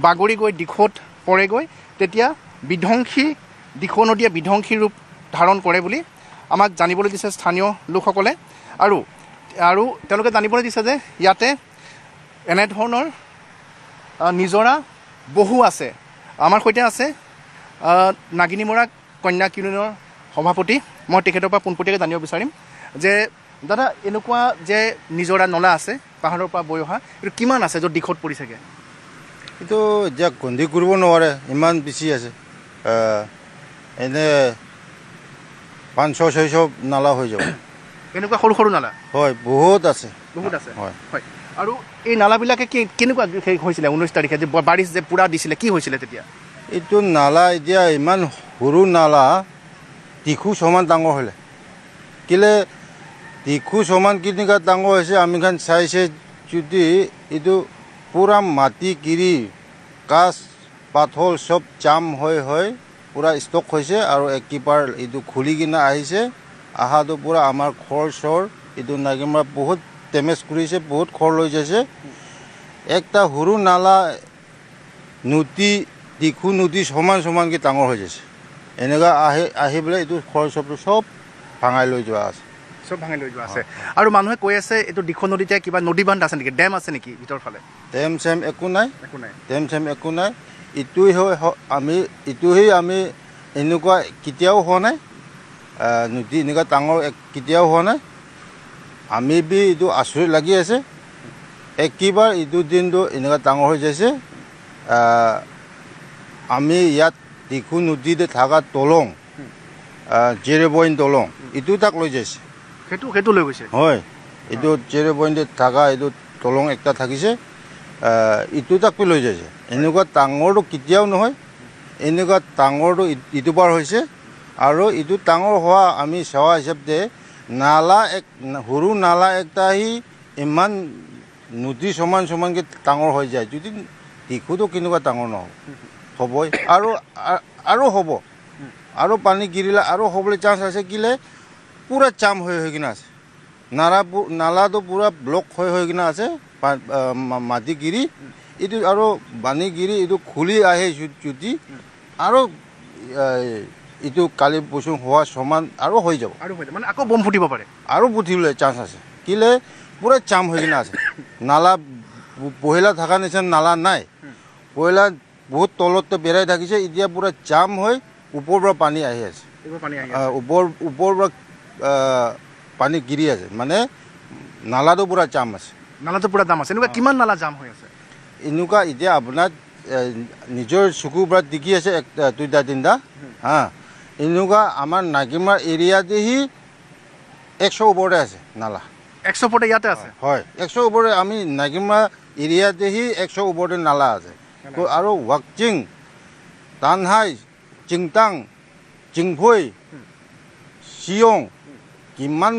বাগৰি গৈ দিখৌত পৰেগৈ, তেতিয়া দিখৌ নদীয়ে বিধ্বংসী ৰূপ ধাৰণ কৰে বুলি আমাক জানিবলৈ দিছে স্থানীয় লোকসকলে। আৰু তেওঁলোকে জানিবলৈ দিছে যে ইয়াতে এনেধৰণৰ নিজৰা বহু আছে। আমাৰ সৈতে আছে নাগিনীমৰা কন্যা ইউনিয়নৰ সভাপতি। মই তেখেতৰ পৰা পোনপটীয়াকৈ জানিব বিচাৰিম যে দাদা, এনেকুৱা যে নিজৰা নলা আছে পাহাৰৰ পৰা বৈ অহা, এইটো কিমান আছে য'ত দিখৌত পৰিছেগৈ? এইটো এতিয়া গন্তি কৰিব নোৱাৰে, ইমান বেছি আছে। এনে 500-600 নালা হৈ যাব। এনেকুৱা সৰু সৰু নালা? হয়, বহুত আছে। হয়। আৰু এই নালাবিলাকে কেনেকুৱা হৈছিলে 19 তাৰিখে যে বাৰিছ যে পূৰা দিছিলে, কি হৈছিলে তেতিয়া? এইটো নালা এতিয়া ইমান সৰু নালা, টিখু সমান ডাঙৰ হ'লে। কেলে টিখু সমান কেনেকুৱা ডাঙৰ হৈছে আমি খান চাইছে যদি এইটো পূৰা মাটি কিৰি কাঠ পাথৰ চব জাম হৈ পূৰা ষ্টক হৈছে। আৰু একেবাৰ এইটো খুলি কিনে আহিছে, আহাটো পূৰা আমাৰ খৰ চৰ এইটো নাগিনীমৰা বহুত ডেমেজ কৰিছে, বহুত খৰ লৈ যাইছে। একটা সৰু নালা নদী টিখু নদী সমানকৈ ডাঙৰ হৈ যাইছে। এনেকুৱা আহি পেলাই এইটো খৰ চৰটো চব ভাঙাই লৈ যোৱা আছে। আৰু মানুহে কৈ আছে এইটো দিখৌ নদীতে কিবা নদী বান্ধ আছে নেকি, ডেম আছে নেকি ভিতৰৰ ফালে? ডেম চেম একো নাই। ইটোহে আমি এনেকুৱা কেতিয়াও হোৱা নাই নদী এনেকুৱা ডাঙৰ কেতিয়াও হোৱা নাই আমি বি এইটো আচৰিত লাগি আছে একেবাৰ এইটো দিনটো এনেকুৱা ডাঙৰ হৈ যাইছে আমি ইয়াত দিখু নদীতে থকা দলং 0 পইণ্ট দলং এইটো তাক লৈ যাইছে সেইটো লৈ গৈছে হয় এইটো 0 পইণ্টে থকা এইটো দলং একটা থাকিছে এইটো তাক লৈ যাইছে এনেকুৱা ডাঙৰটো কেতিয়াও নহয় এনেকুৱা ডাঙৰটো ইটো পাৰ হৈছে আৰু এইটো ডাঙৰ হোৱা আমি চাৱা হিচাপে নালা সৰু নালা একটা আহি ইমান নদী সমানকৈ ডাঙৰ হৈ যায় যদি দিখুটো কেনেকুৱা ডাঙৰ নহ'ব হ'বই আৰু হ'ব আৰু পানী গিৰিলে আৰু হ'বলৈ চান্স আছে কিলে পুৰা জাম হৈ কিনে আছে নালাটো পুৰা ব্লক হৈ কিনে আছে মাটি গিৰি এইটো আৰু পানী গিৰি এইটো খুলি আহে যদি আৰু এইটো কালি বৰষুণ হোৱা সমান আৰু হৈ যাব মানে আকৌ বম ফুটিব পাৰে আৰু ফুটিবলৈ চান্স আছে কিলে পুৰা জাম হৈ কিনে আছে নালা পহিলা থকা নিচিনা নালা নাই পহিলা বহুত তলত বেৰাই থাকিছে এতিয়া পুৰা জাম হৈ ওপৰৰ পৰা পানী আহি আছে ওপৰৰ পৰা পানী গিৰি আছে মানে নালাটো পুৰা জাম আছে এনেকুৱা কিমান নালা জাম হৈ আছে এনেকুৱা এতিয়া আপোনাৰ নিজৰ চকুৰ পৰা দেখি আছে 2টা 3টা হা এনেকুৱা আমাৰ নাগিমাৰ এৰিয়াতেহি 100 ওপৰতে আছে নালা 100 ওপৰতে ইয়াতে আছে হয় 100 ওপৰতে আমি নাগিমা এৰিয়াতেহি 100 ওপৰতে নালা আছে আৰু ৱাকচিং তানহাই চিংটাং চিংফৈ চিয়ং কিমান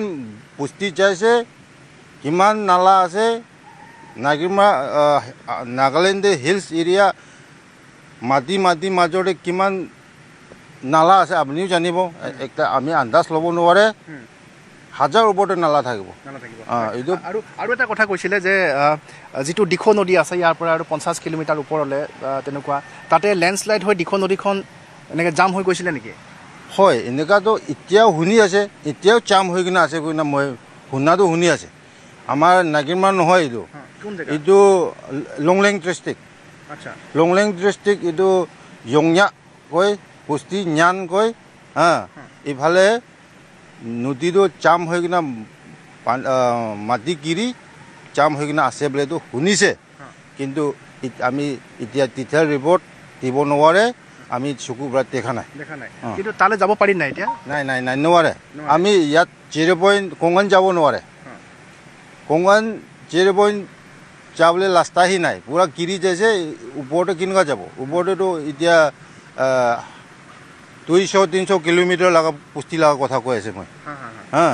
বস্তি যাইছে কিমান নালা আছে নাগিমা নাগালেণ্ড হিলছ এৰিয়া মাটি মাজতে কিমান নালা আছে আপুনিও জানিব একটা আমি আন্দাজ ল'ব নোৱাৰে 1000 ওপৰতে নালা থাকিব এইটো আৰু এটা কথা কৈছিলে যে যিটো দিখৌ নদী আছে ইয়াৰ পৰা আৰু 50 কিলোমিটাৰ ওপৰলৈ তেনেকুৱা তাতে লেণ্ডশ্লাইড হৈ দিখৌ নদীখন এনেকৈ জাম হৈ গৈছিলে নেকি হয় এনেকুৱাতো এতিয়াও শুনি আছে এতিয়াও জাম হৈ কিনে আছে মই শুনাটো শুনি আছে আমাৰ নাগিমাৰ নহয় এইটো লংলেং ডিষ্ট্ৰিক্ট লংলেং ডিষ্ট্ৰিক্ট এইটো য়ংয়া কয় বস্তি জ্ঞান কয় ইফালে নদীটো জাম হৈ কিনে মাটি গিৰি জাম হৈ কিনে আছে বুলিতো শুনিছে কিন্তু আমি এতিয়া তিথিৰ ৰিপৰ্ট দিব নোৱাৰে আমি চকুৰ পৰা দেখা নাই কিন্তু তালৈ যাব পাৰি নাই এতিয়া নাই নোৱাৰে আমি ইয়াত 0 পইণ্ট কংগন যাব নোৱাৰে কংগন 0 পইণ্ট যাবলৈ ৰাস্তাহি নাই পুৰা গিৰি যাইছে ওপৰতে কেনেকুৱা যাব ওপৰতেতো এতিয়া 200-300 কিলোমিটাৰ লগা পুষ্টি লগা কথা কৈ আছে মই হা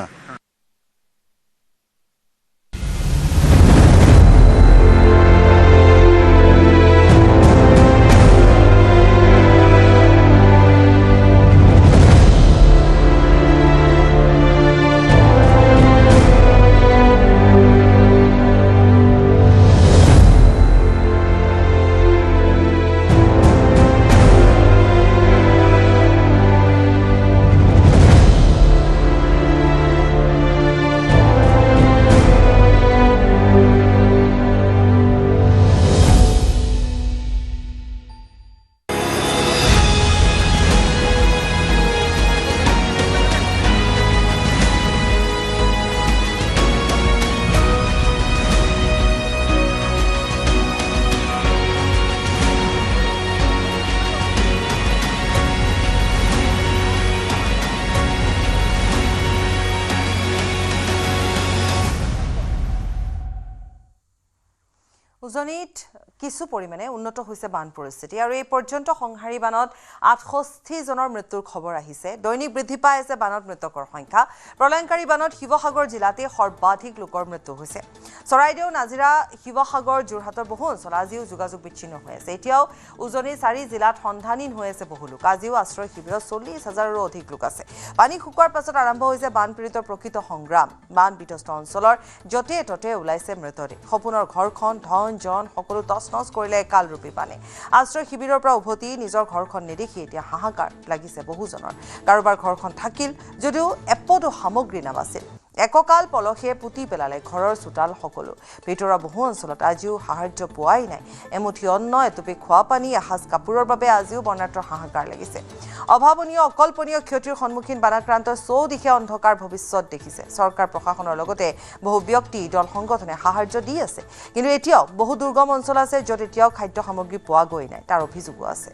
উজনিত কিছু পৰিমাণে উন্নত হৈছে বান পৰিস্থিতি আৰু এই পৰ্যন্ত সংহাৰী বানত 68 জনৰ মৃত্যুৰ খবৰ আহিছে দৈনিক বৃদ্ধি পাই আছে বানত মৃতকৰ সংখ্যা প্ৰলয়ংকাৰী বানত শিৱসাগৰ জিলাতে সৰ্বাধিক লোকৰ মৃত্যু হৈছে চৰাইদেউ নাজিৰা শিৱসাগৰ যোৰহাটৰ বহু অঞ্চল আজিও যোগাযোগ বিচ্ছিন্ন হৈ আছে এতিয়াও উজনি 4 জিলাত সন্ধানহীন হৈ আছে বহু লোক আজিও আশ্ৰয় শিবিৰত 40,000ৰো অধিক লোক আছে পানী শুকোৱাৰ পাছত আৰম্ভ হৈছে বানপীড়িত প্ৰকৃত সংগ্ৰাম বান বিধ্বস্ত অঞ্চলৰ যতে ততে ওলাইছে মৃতদেহ সপোনৰ ঘৰখন ধন জন সকলো তছনছ কৰিলে কালৰূপী পানী আশ্ৰয় শিবিৰৰ পৰা উভতি নিজৰ ঘৰখন নেদেখি এতিয়া হাহাকাৰ লাগিছে বহুজনৰ কাৰোবাৰ ঘৰখন থাকিল যদিও এপদো সামগ্ৰী নাবাছিল এককাল পলসে পুতি পেলালে ঘৰৰ চোতাল সকলো ভিতৰুৱা বহু অঞ্চলত আজিও সাহায্য পোৱাই নাই এমুঠি অন্ন এটুপি খোৱা পানী এসাঁজ কাপোৰৰ বাবে আজিও বৰ্ণাঢ্য হাহাকাৰ লাগিছে অভাৱনীয় অকল্পনীয় ক্ষতিৰ সন্মুখীন বানাক্ৰান্ত চৌদিশে অন্ধকাৰ ভৱিষ্যত দেখিছে চৰকাৰ প্ৰশাসনৰ লগতে বহু ব্যক্তি দল সংগঠনে সাহায্য দি আছে কিন্তু এতিয়াও বহু দুৰ্গম অঞ্চল আছে য'ত এতিয়াও খাদ্য সামগ্ৰী পোৱা গৈ নাই তাৰ অভিযোগো আছে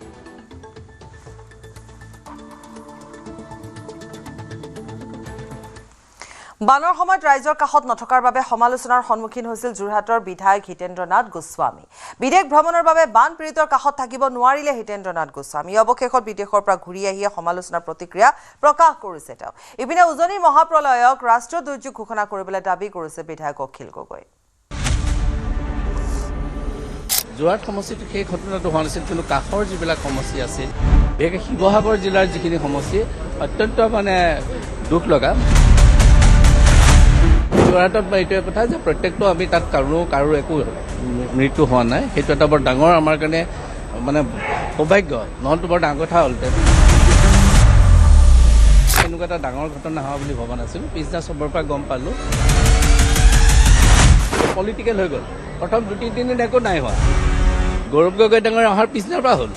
বানৰ সময়ত ৰাইজৰ কাষত নথকাৰ বাবে সমালোচনাৰ সন্মুখীন হৈছিল যোৰহাটৰ বিধায়ক হিতেন্দ্ৰনাথ গোস্বামী বিদেশ ভ্ৰমণৰ বাবে বান পীড়িতৰ কাষত থাকিব নোৱাৰিলে হিতেন্দ্ৰনাথ গোস্বামী অৱশেষত বিদেশৰ পৰা ঘূৰি আহি সমালোচনাৰ প্ৰতিক্ৰিয়া প্ৰকাশ কৰিছে তেওঁ ইপিনে উজনিৰ মহাপ্ৰলয়ক ৰাষ্ট্ৰীয় দুৰ্যোগ ঘোষণা কৰিবলৈ দাবী কৰিছে বিধায়ক অখিল গগৈ যোৰহাট সমষ্টিত সেই ঘটনাটো হোৱা নাছিল কিন্তু কাষৰ যিবিলাক সমষ্টি আছিল বিশেষকৈ শিৱসাগৰ জিলাৰ যিখিনি সমষ্টি অত্যন্ত দুখ লগা যোৰহাটত এইটোৱে কথা যে প্ৰত্যেকটো আমি তাত কাৰো একো মৃত্যু হোৱা নাই সেইটো এটা বৰ ডাঙৰ আমাৰ কাৰণে সৌভাগ্য নহ'লেতো বৰ ডাঙৰ কথা হ'লহেঁতেন এনেকুৱা এটা ডাঙৰ ঘটনা হোৱা বুলি ভবা নাছিলোঁ পিছদিনা চবৰ পৰা গম পালোঁ পলিটিকেল হৈ গ'ল প্ৰথম 2-3 দিন একো নাই হোৱা গৌৰৱ গগৈ ডাঙৰ অহাৰ পিছদিনাৰ পৰা হ'ল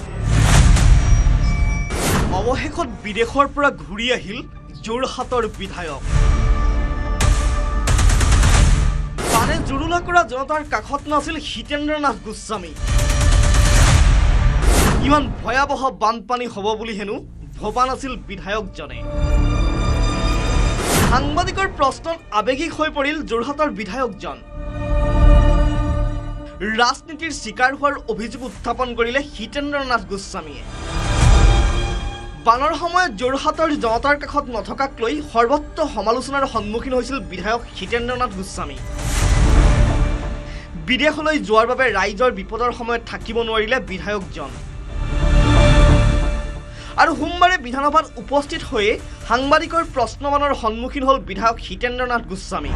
অৱশেষত বিদেশৰ পৰা ঘূৰি আহিল যোৰহাটৰ বিধায়ক বানে জুৰুলা কৰা জনতাৰ কাষত নাছিল হিতেন্দ্ৰনাথ গোস্বামী ইমান ভয়াৱহ বানপানী হ'ব বুলি হেনো ভবা নাছিল বিধায়কজনে সাংবাদিকৰ প্ৰশ্নত আৱেগিক হৈ পৰিল যোৰহাটৰ বিধায়কজন ৰাজনীতিৰ শিকাৰ হোৱাৰ অভিযোগ উত্থাপন কৰিলে হিতেন্দ্ৰনাথ গোস্বামীয়ে বানৰ সময়ত যোৰহাটৰ জনতাৰ কাষত নথকাক লৈ সৰ্বত্ৰ সমালোচনাৰ সন্মুখীন হৈছিল বিধায়ক হিতেন্দ্ৰনাথ গোস্বামী বিদেশলৈ যোৱাৰ বাবে ৰাইজৰ বিপদৰ সময়ত থাকিব নোৱাৰিলে বিধায়কজন আৰু সোমবাৰে বিধানসভাত উপস্থিত হৈয়ে সাংবাদিকৰ প্ৰশ্নবাণৰ সন্মুখীন হ'ল বিধায়ক হিতেন্দ্ৰনাথ গোস্বামী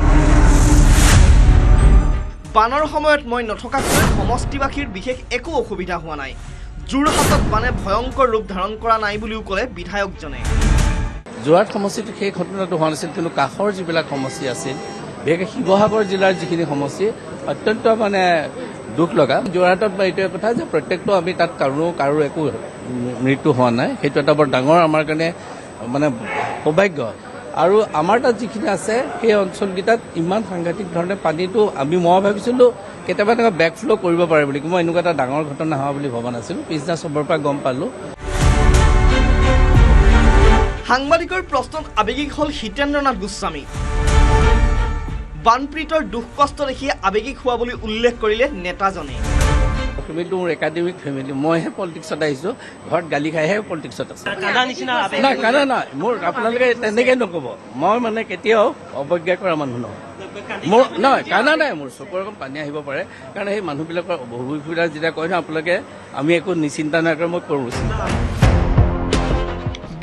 বানৰ সময়ত মই নথকাকৈ সমষ্টিবাসীৰ বিশেষ একো অসুবিধা হোৱা নাই যোৰহাটত বানে ভয়ংকৰ ৰূপ ধাৰণ কৰা নাই বুলিও ক'লে বিধায়কজনে যোৰহাট সমষ্টিত সেই ঘটনাটো হোৱা নাছিল কিন্তু কাষৰ যিবিলাক সমষ্টি আছিল বিশেষকৈ শিৱসাগৰ জিলাৰ যিখিনি সমষ্টি অত্যন্ত দুখ লগা যোৰহাটত এইটোৱে কথা যে প্ৰত্যেকটো আমি তাত কাৰো একো মৃত্যু হোৱা নাই সেইটো এটা বৰ ডাঙৰ আমাৰ কাৰণে সৌভাগ্য আৰু আমাৰ তাত যিখিনি আছে সেই অঞ্চলকেইটাত ইমান সাংঘাতিক ধৰণে পানীটো মই ভাবিছিলোঁ কেতিয়াবা বেক ফ্ল' কৰিব পাৰে বুলি মই এনেকুৱা এটা ডাঙৰ ঘটনা হোৱা বুলি ভবা নাছিলোঁ পিছদিনা চবৰ পৰা গম পালোঁ সাংবাদিকৰ প্ৰশ্নত আৱেগিক হ'ল হিতেন্দ্ৰনাথ গোস্বামী বানপীড়িতৰ দুখ কষ্ট দেখি আৱেগিক হোৱা বুলি উল্লেখ কৰিলে নেতাজনে ফেমিলিটো মোৰ একাডেমিক ফেমিলি মইহে পলিটিক্সত আহিছোঁ ঘৰত গালি খাইহে পলিটিক্সত আছে কান্দা নাই মোৰ আপোনালোকে তেনেকৈ নক'ব মই কেতিয়াও অৱজ্ঞা কৰা মানুহ নহয় মোৰ নহয় কান্দা নাই মোৰ চকুৰ অকণ পানী আহিব পাৰে কাৰণ সেই মানুহবিলাকৰ অসুবিধা যেতিয়া কয় ন আপোনালোকে আমি একো নিচিন্তা নকৰে মই কৰোঁ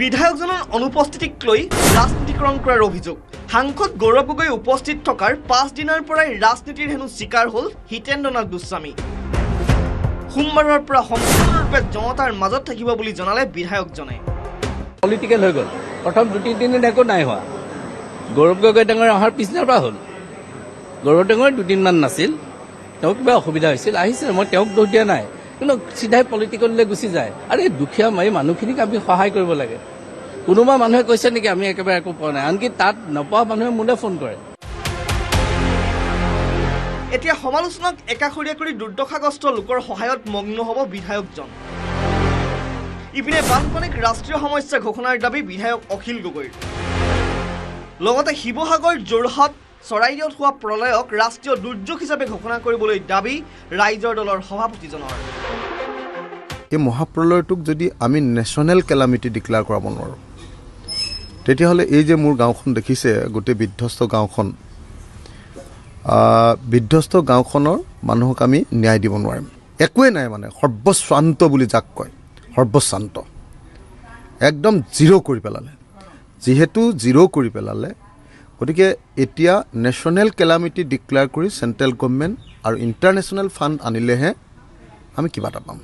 বিধায়কজনৰ অনুপস্থিতিক লৈ ৰাজনীতিকৰণ কৰাৰ অভিযোগ সাংসদ গৌৰৱ গগৈ উপস্থিত থকাৰ 5 দিনৰ পৰাই ৰাজনীতিৰ হেনো চিকাৰ হ'ল হিতেন্দ্ৰনাথ গোস্বামী সোমবাৰৰ পৰা সম্পূৰ্ণৰূপে জনতাৰ মাজত থাকিব বুলি জনালে বিধায়কজনে পলিটিকেল হৈ গ'ল প্ৰথম 2-3 দিন একো নাই হোৱা গৌৰৱ গগৈ ডাঙৰ অহাৰ পিছদিনাৰ পৰা হ'ল গৌৰৱ ডাঙৰ 2 দিনমান নাছিল তেওঁ কিবা অসুবিধা হৈছিল আহিছিল মই তেওঁক দোষ দিয়া নাই কিন্তু চিধাই পলিটিকেললৈ গুচি যায় আৰু এই দুখীয়া মানুহখিনিক আমি সহায় কৰিব লাগে কোনোবা মানুহে কৈছে নেকি আমি একেবাৰে একো পোৱা নাই আনকি তাত নপোৱা মানুহে মোলৈ ফোন কৰে এতিয়া সমালোচনাক একাষৰীয়া কৰি দুৰ্দশাগ্ৰস্ত লোকৰ সহায়ত মগ্ন হ'ব বিধায়কজন ইপিনে বানপানীক ৰাষ্ট্ৰীয় সমস্যা ঘোষণাৰ দাবী বিধায়ক অখিল গগৈৰ লগতে শিৱসাগৰ যোৰহাট চৰাইদেউত হোৱা প্ৰলয়ক ৰাষ্ট্ৰীয় দুৰ্যোগ হিচাপে ঘোষণা কৰিবলৈ দাবী ৰাইজৰ দলৰ সভাপতিজনৰ এই মহাপ্ৰলয়টোক যদি আমি নেশ্যনেল কেলামিটি ডিক্লেয়াৰ কৰাব নোৱাৰোঁ তেতিয়াহ'লে এই যে মোৰ গাঁওখন দেখিছে গোটেই বিধ্বস্ত গাঁওখন বিধ্বস্ত গাঁওখনৰ মানুহক আমি ন্যায় দিব নোৱাৰিম একোৱে নাই সৰ্বশ্ৰান্ত বুলি যাক কয় সৰ্বশ্ৰান্ত একদম জিৰ' কৰি পেলালে যিহেতু জিৰ' কৰি পেলালে গতিকে এতিয়া নেশ্যনেল কেলামিটি ডিক্লেয়াৰ কৰি চেণ্ট্ৰেল গভৰ্ণমেণ্ট আৰু ইণ্টাৰনেশ্যনেল ফাণ্ড আনিলেহে আমি কিবা এটা পাম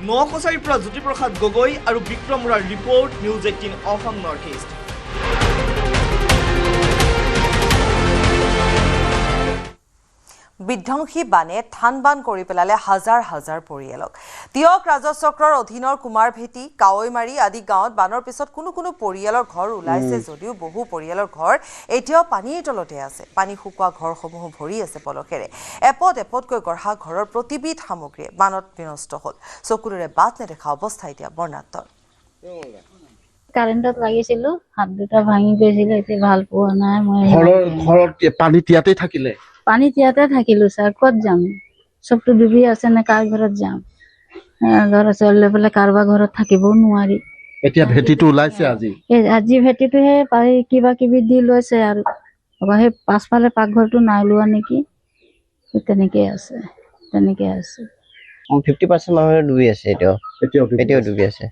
নকছাৰীৰ পৰা জ্যোতিপ্ৰসাদ গগৈ আৰু বিক্ৰম বৰাৰ report news 18 Assam north east বিধ্বংসী বানে থান বান কৰি পেলালে হাজাৰ হাজাৰ পৰিয়ালক। তিয়ক ৰাজচক্ৰৰ অধীনৰ কুমাৰভেটি, কাৱৈমাৰী আদি গাঁৱত বানৰ পিছত কোনো কোনো পৰিয়ালৰ ঘৰ ওলাইছে যদিও বহু পৰিয়ালৰ ঘৰ এতিয়াও পানীৰ তলতে আছে। পানী শুকোৱা ঘৰসমূহ ভৰি আছে পলসেৰে। এপদ এপদকৈ গঢ়া ঘৰৰ প্ৰতিবিধ সামগ্ৰীয়ে বানত বিনষ্ট হ'ল। চকুৰে বাট নেদেখা অৱস্থা এতিয়া বৰ্ণাঢ্য। কাৰেণ্টত লাগিছিলো, হাত দুটা ভাঙি গৈছিলে, এতিয়া ভাল পোৱা নাই। মই ঘৰত পানী তিয়াতে থাকিলে? পানী তিয়াতে থাকিলো ছাৰ, ক'ত যাম? চবটো ডুবি আছে নে, কাৰ ঘৰত যাম? ল'ৰা ছোৱালী লৈ পেলাই কাৰোবাৰ ঘৰত থাকিবও নোৱাৰি। এতিয়া ভেটিটো ওলাইছে আজি? আজি ভেটিটোহে পাৰি কিবা কিবি দি লৈছে আৰু সেই পাছফালে পাকঘৰটো নাই ওলোৱা নেকি, তেনেকে আছে। 50% মানুহে ডুবি আছে, এতিয়াও ডুবি আছে।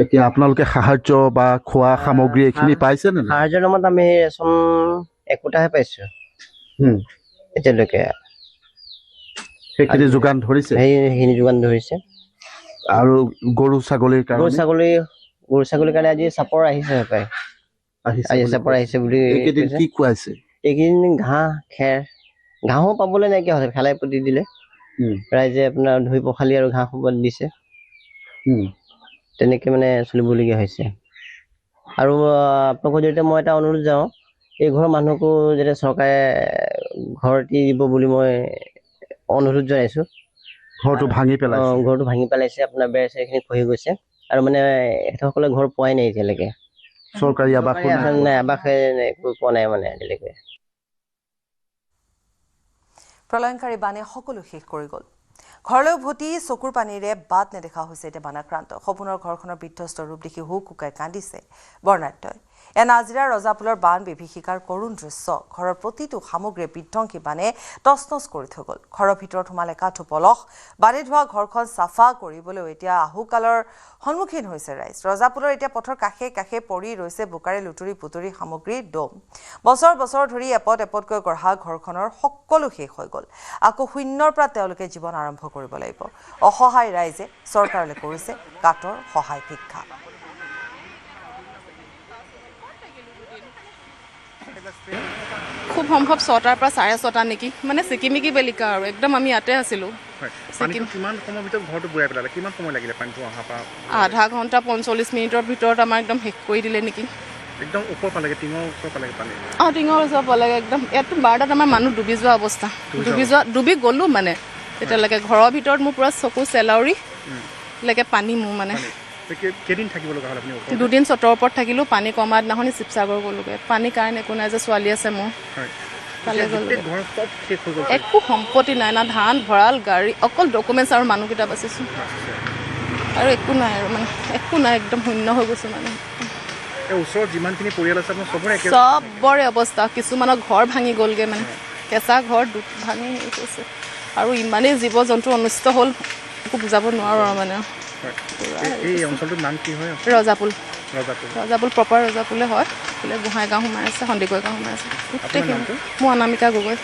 এতিয়া আপোনালোকে সাহায্য বা খোৱা সামগ্ৰী এইখিনি পাইছে নে? সাহায্যৰ নামত আমি ৰেচন একোটাহে পাইছো এতিয়ালৈকে। সেইখিনি যোগান ধৰিছে? সেইখিনি যোগান ধৰিছে। আৰু গৰু ছাগলীৰ কাৰণে? গৰু ছাগলীৰ কাৰণে আজি চাপৰ আহিছে হপায়। চাপৰ আহিছে বুলি কি খুৱাইছে? এইকেইদিন ঘাঁহ, খেৰ, ঘাঁহো পাবলৈ নাইকিয়া হৈছে। ফেলাই পুতি দিলে ৰাইজে, আপোনাৰ ধুই পখালি আৰু ঘাঁহ সোপা দিছে। তেনেকে মানে চলিবলগীয়া হৈছে। আৰু আপোনালোকৰ জৰিয়তে মই এটা অনুৰোধ যাওঁ, এই ঘৰৰ মানুহকো যাতে চৰকাৰে ঘৰ দিব বুলি মই অনুৰোধ জনাইছো। ঘৰটো ভাঙি পেলাইছে? ঘৰটো ভাঙি পেলাইছে, আপোনাৰ বেৰ চেৰখিনি খহি গৈছে আৰু মানে এখেতসকলে ঘৰ পোৱাই নাই এতিয়ালৈকে। চৰকাৰী আৱাস নাই, আৱাসে একো পোৱা নাই মানে এতিয়ালৈকে। প্ৰলয়ংকাৰী বানে সকলো শেষ কৰি গ'ল। ঘৰলৈ উভতি চকুৰ পানীৰে বাট নেদেখা হৈছে এতিয়া বানাক্ৰান্ত। সপোনৰ ঘৰখনৰ বিধ্বস্ত ৰূপ দেখি হুক হুকাই কান্দিছে বৰ্ণাঢ্যই। নাজিৰা ৰজাপুলৰ বান বিভীষিকাৰ কৰুণ দৃশ্য। ঘৰৰ প্ৰতিটো সামগ্ৰীয়ে বিধ্বংসী বানে তছনছ কৰি থৈ গ'ল। ঘৰৰ ভিতৰত সোমালে কাঠো পলস। বানে ধোৱা ঘৰখন চাফা কৰিবলৈ এতিয়া আহুকালৰ সন্মুখীন হৈছে ৰাইজ। ৰজাপুলৰ এতিয়া পথৰ কাষে কাষে পৰি ৰৈছে বোকাৰে লুতুৰি পুতুৰি সামগ্ৰীৰ দম। বছৰ বছৰ ধৰি এপদ এপদকৈ গঢ়া ঘৰখনৰ সকলো শেষ হৈ গ'ল। আকৌ শূন্যৰ পৰা তেওঁলোকে জীৱন আৰম্ভ কৰিব লাগিব। অসহায় ৰাইজে চৰকাৰলৈ কৰিছে কাটৰ সহায় ভিক্ষা। খুব সম্ভৱ 6টাৰ পৰা 6:30 নেকি, মানে চিকিমিকি বেলিকা আৰু একদম আমি ইয়াতে আছিলোঁ। কিমান সময়ৰ ভিতৰত ঘৰটো বুৰাই পেলালে? কিমান সময় লাগিলে পানীটো অহাৰ পৰা? আধা ঘণ্টা 45 মিনিটৰ ভিতৰত আমাৰ একদম শেষ কৰি দিলে নেকি। একদম ওপৰ পালেগে, টিঙৰ ওপৰ পালেগে পানী? টিঙৰ ওচৰ পালেগে একদম। ইয়াতো 12টাত আমাৰ মানুহ ডুবি যোৱা অৱস্থা। ডুবি গ'লো মানে তেতিয়ালৈকে। ঘৰৰ ভিতৰত মোৰ পুৰা চকু চেলাউৰি লৈকে পানী। মোৰ মানে কেইদিন থাকিব লগা হ'ল আপুনি? 2 দিন চতৰ ওপৰত থাকিলোঁ। পানী কমা দিনাখনি শিৱসাগৰ গ'লোগৈ। পানীৰ কাৰণে একো নাই যে, ছোৱালী আছে মোৰ, তালৈ গ'লো। একো সম্পত্তি নাই, না ধান ভঁৰাল গাড়ী, অকল ডকুমেণ্টছ আৰু মানুহকেইটা বাচিছোঁ আৰু একো নাই আৰু মানে একো নাই, একদম শূন্য হৈ গৈছোঁ মানে। ওচৰত যিমানখিনি পৰিয়াল আছে চবৰে অৱস্থা। কিছুমানৰ ঘৰ ভাঙি গ'লগৈ, মানে কেঁচা ঘৰ ভাঙি গৈছে আৰু ইমানেই জীৱ জন্তু অনিষ্ট হ'ল, একো বুজাব নোৱাৰোঁ আৰু মানে। এই অঞ্চলটোৰ নাম কি হয়? ৰজাপুল প্ৰপাৰ ৰজাপুলে হয়। বোলে গোহাঁইগাঁও সোমাই আছে, সন্দিকৈ গাঁও সোমাই আছে। গোটেইখিনি। মোৰ অনামিকা গগৈ।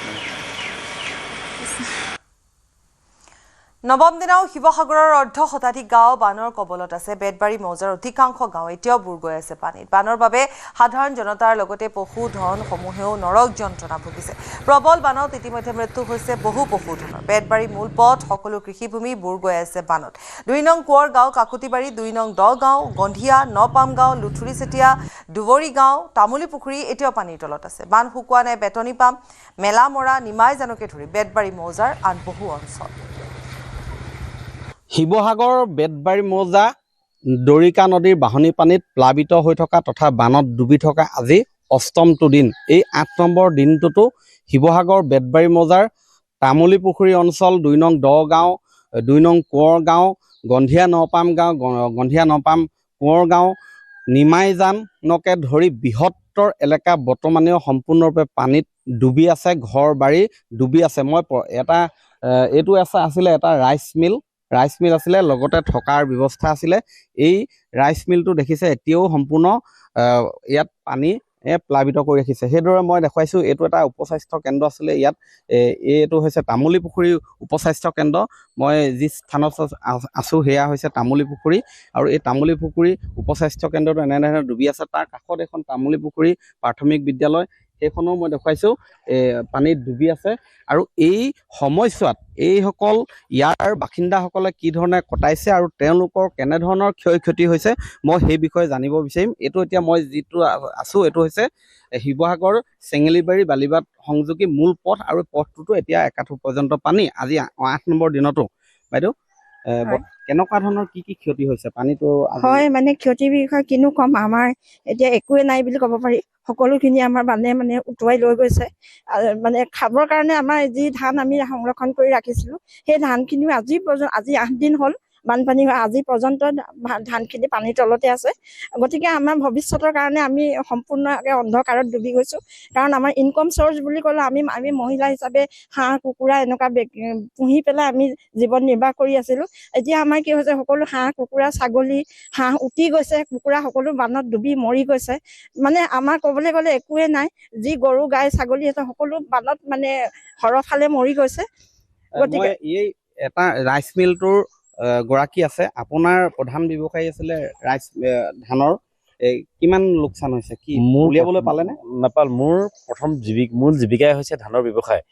নৱম দিনাও শিৱসাগৰৰ অৰ্ধ শতাধিক গাঁও বানৰ কবলত আছে। বেতবাৰী মৌজাৰ অধিকাংশ গাঁও এতিয়াও বুৰ গৈ আছে পানীত। বানৰ বাবে সাধাৰণ জনতাৰ লগতে পশুধনসমূহেও নৰক যন্ত্ৰণা ভুগিছে। প্ৰবল বানত ইতিমধ্যে মৃত্যু হৈছে বহু পশুধনৰ। বেতবাৰী মূল পথ, সকলো কৃষিভূমি বুৰ গৈ আছে বানত। 2 নং কোঁৱৰ গাঁও, কাকুতিবাৰী, 2 নং দগাঁও, গন্ধিয়া, নপাম গাঁও, লুথুৰিচেতিয়া, দুবৰী গাঁও, তামুলী পুখুৰী এতিয়াও পানীৰ তলত আছে। বান শুকোৱা নাই বেতনী পাম, মেলামৰা, নিমাইজানকে ধৰি বেতবাৰী মৌজাৰ আন বহু অঞ্চল। শিৱসাগৰ বেতবাৰী মৌজা দৰিকা নদীৰ বাঢ়নী পানীত প্লাবিত হৈ থকা তথা বানত ডুবি থকা আজি 8মটো দিন। এই 8 নম্বৰ দিনটোতো শিৱসাগৰ বেতবাৰী মৌজাৰ তামুলী পুখুৰী অঞ্চল, 2 নং দগাঁও, 2 নং কোঁৱৰ গাঁও, গন্ধিয়া নপাম গাঁও, গন্ধিয়া নপাম কোঁৱৰ গাঁও, নিমাইজানকে ধৰি বৃহত্তৰ এলেকা বৰ্তমানেও সম্পূৰ্ণৰূপে পানীত ডুবি আছে। ঘৰ বাৰী ডুবি আছে। মই এটা এইটো আছিলে এটা ৰাইচ মিল আছিলে, লগতে থকাৰ ব্যৱস্থা আছিলে। এই ৰাইচ মিলটো দেখিছে এতিয়াও সম্পূৰ্ণ ইয়াত পানী প্লাবিত কৰি ৰাখিছে। সেইদৰে মই দেখুৱাইছোঁ, এইটো এটা উপস্বাস্থ্য কেন্দ্ৰ আছিলে ইয়াত। এইটো হৈছে তামুলী পুখুৰী উপস্বাস্থ্য কেন্দ্ৰ। মই যি স্থানত আছোঁ সেয়া হৈছে তামুলী পুখুৰী, আৰু এই তামুলী পুখুৰী উপস্বাস্থ্য কেন্দ্ৰটো এনেধৰণে ডুবি আছে। তাৰ কাষত এখন তামুলী পুখুৰী প্ৰাথমিক বিদ্যালয়, সেইখনো মই দেখুৱাইছোঁ পানীত ডুবি আছে আৰু এই সময়ছোৱাত এইসকল ইয়াৰ বাসিন্দাসকলে কি ধৰণে কটাইছে আৰু তেওঁলোকৰ কেনেধৰণৰ ক্ষয় ক্ষতি হৈছে মই সেই বিষয়ে জানিব বিচাৰিম। এইটো এতিয়া মই যিটো আছোঁ এইটো হৈছে শিৱসাগৰ চেঙেলিবাৰী বালিবাট সংযোগী মূল পথ আৰু পথটোতো এতিয়া একাঠু পৰ্যন্ত পানী। আজি 8 নম্বৰ দিনতো বাইদেউ কেনেকুৱা ধৰণৰ কি ক্ষতি হৈছে পানীটো? হয় মানে ক্ষতিৰ বিষয়ে কিনো কম, আমাৰ এতিয়া একোৱে নাই বুলি ক'ব পাৰি। সকলোখিনি আমাৰ মানে উটুৱাই লৈ গৈছে। মানে খাবৰ কাৰণে আমাৰ যি ধান আমি সংৰক্ষণ কৰি ৰাখিছিলোঁ সেই ধানখিনিও আজি 8 দিন হ'ল বানপানী হৈ আজি পৰ্যন্ত ধানখিনি পানীৰ তলতে আছে। গতিকে আমাৰ ভৱিষ্যতৰ কাৰণে আমি সম্পূৰ্ণকৈ অন্ধকাৰত ডুবি গৈছোঁ। কাৰণ আমাৰ ইনকম চ'ৰ্চ বুলি ক'লে আমি মহিলা হিচাপে হাঁহ কুকুৰা এনেকুৱা পুহি পেলাই আমি জীৱন নিৰ্বাহ কৰি আছিলোঁ। এতিয়া আমাৰ কি হৈছে, সকলো হাঁহ কুকুৰা ছাগলী হাঁহ উটি গৈছে, কুকুৰা সকলো বানত ডুবি মৰি গৈছে। মানে আমাৰ ক'বলৈ গ'লে একোৱে নাই। যি গৰু গাই ছাগলী আছে সকলো বানত মানে সৰহফালে মৰি গৈছে। গতিকে এই এটা ৰাইচ মিলটোৰ গৰাকী আছে, আপোনাৰ প্ৰধান ব্যৱসায়ী আছিলে ৰাইচ ধানৰ, কিমান লোকচান হৈছে? কি উলিয়াবলৈ পালেনে? নাপাল। মোৰ প্ৰথম মূল জীৱিকাই হৈছে ধানৰ ব্যৱসায়।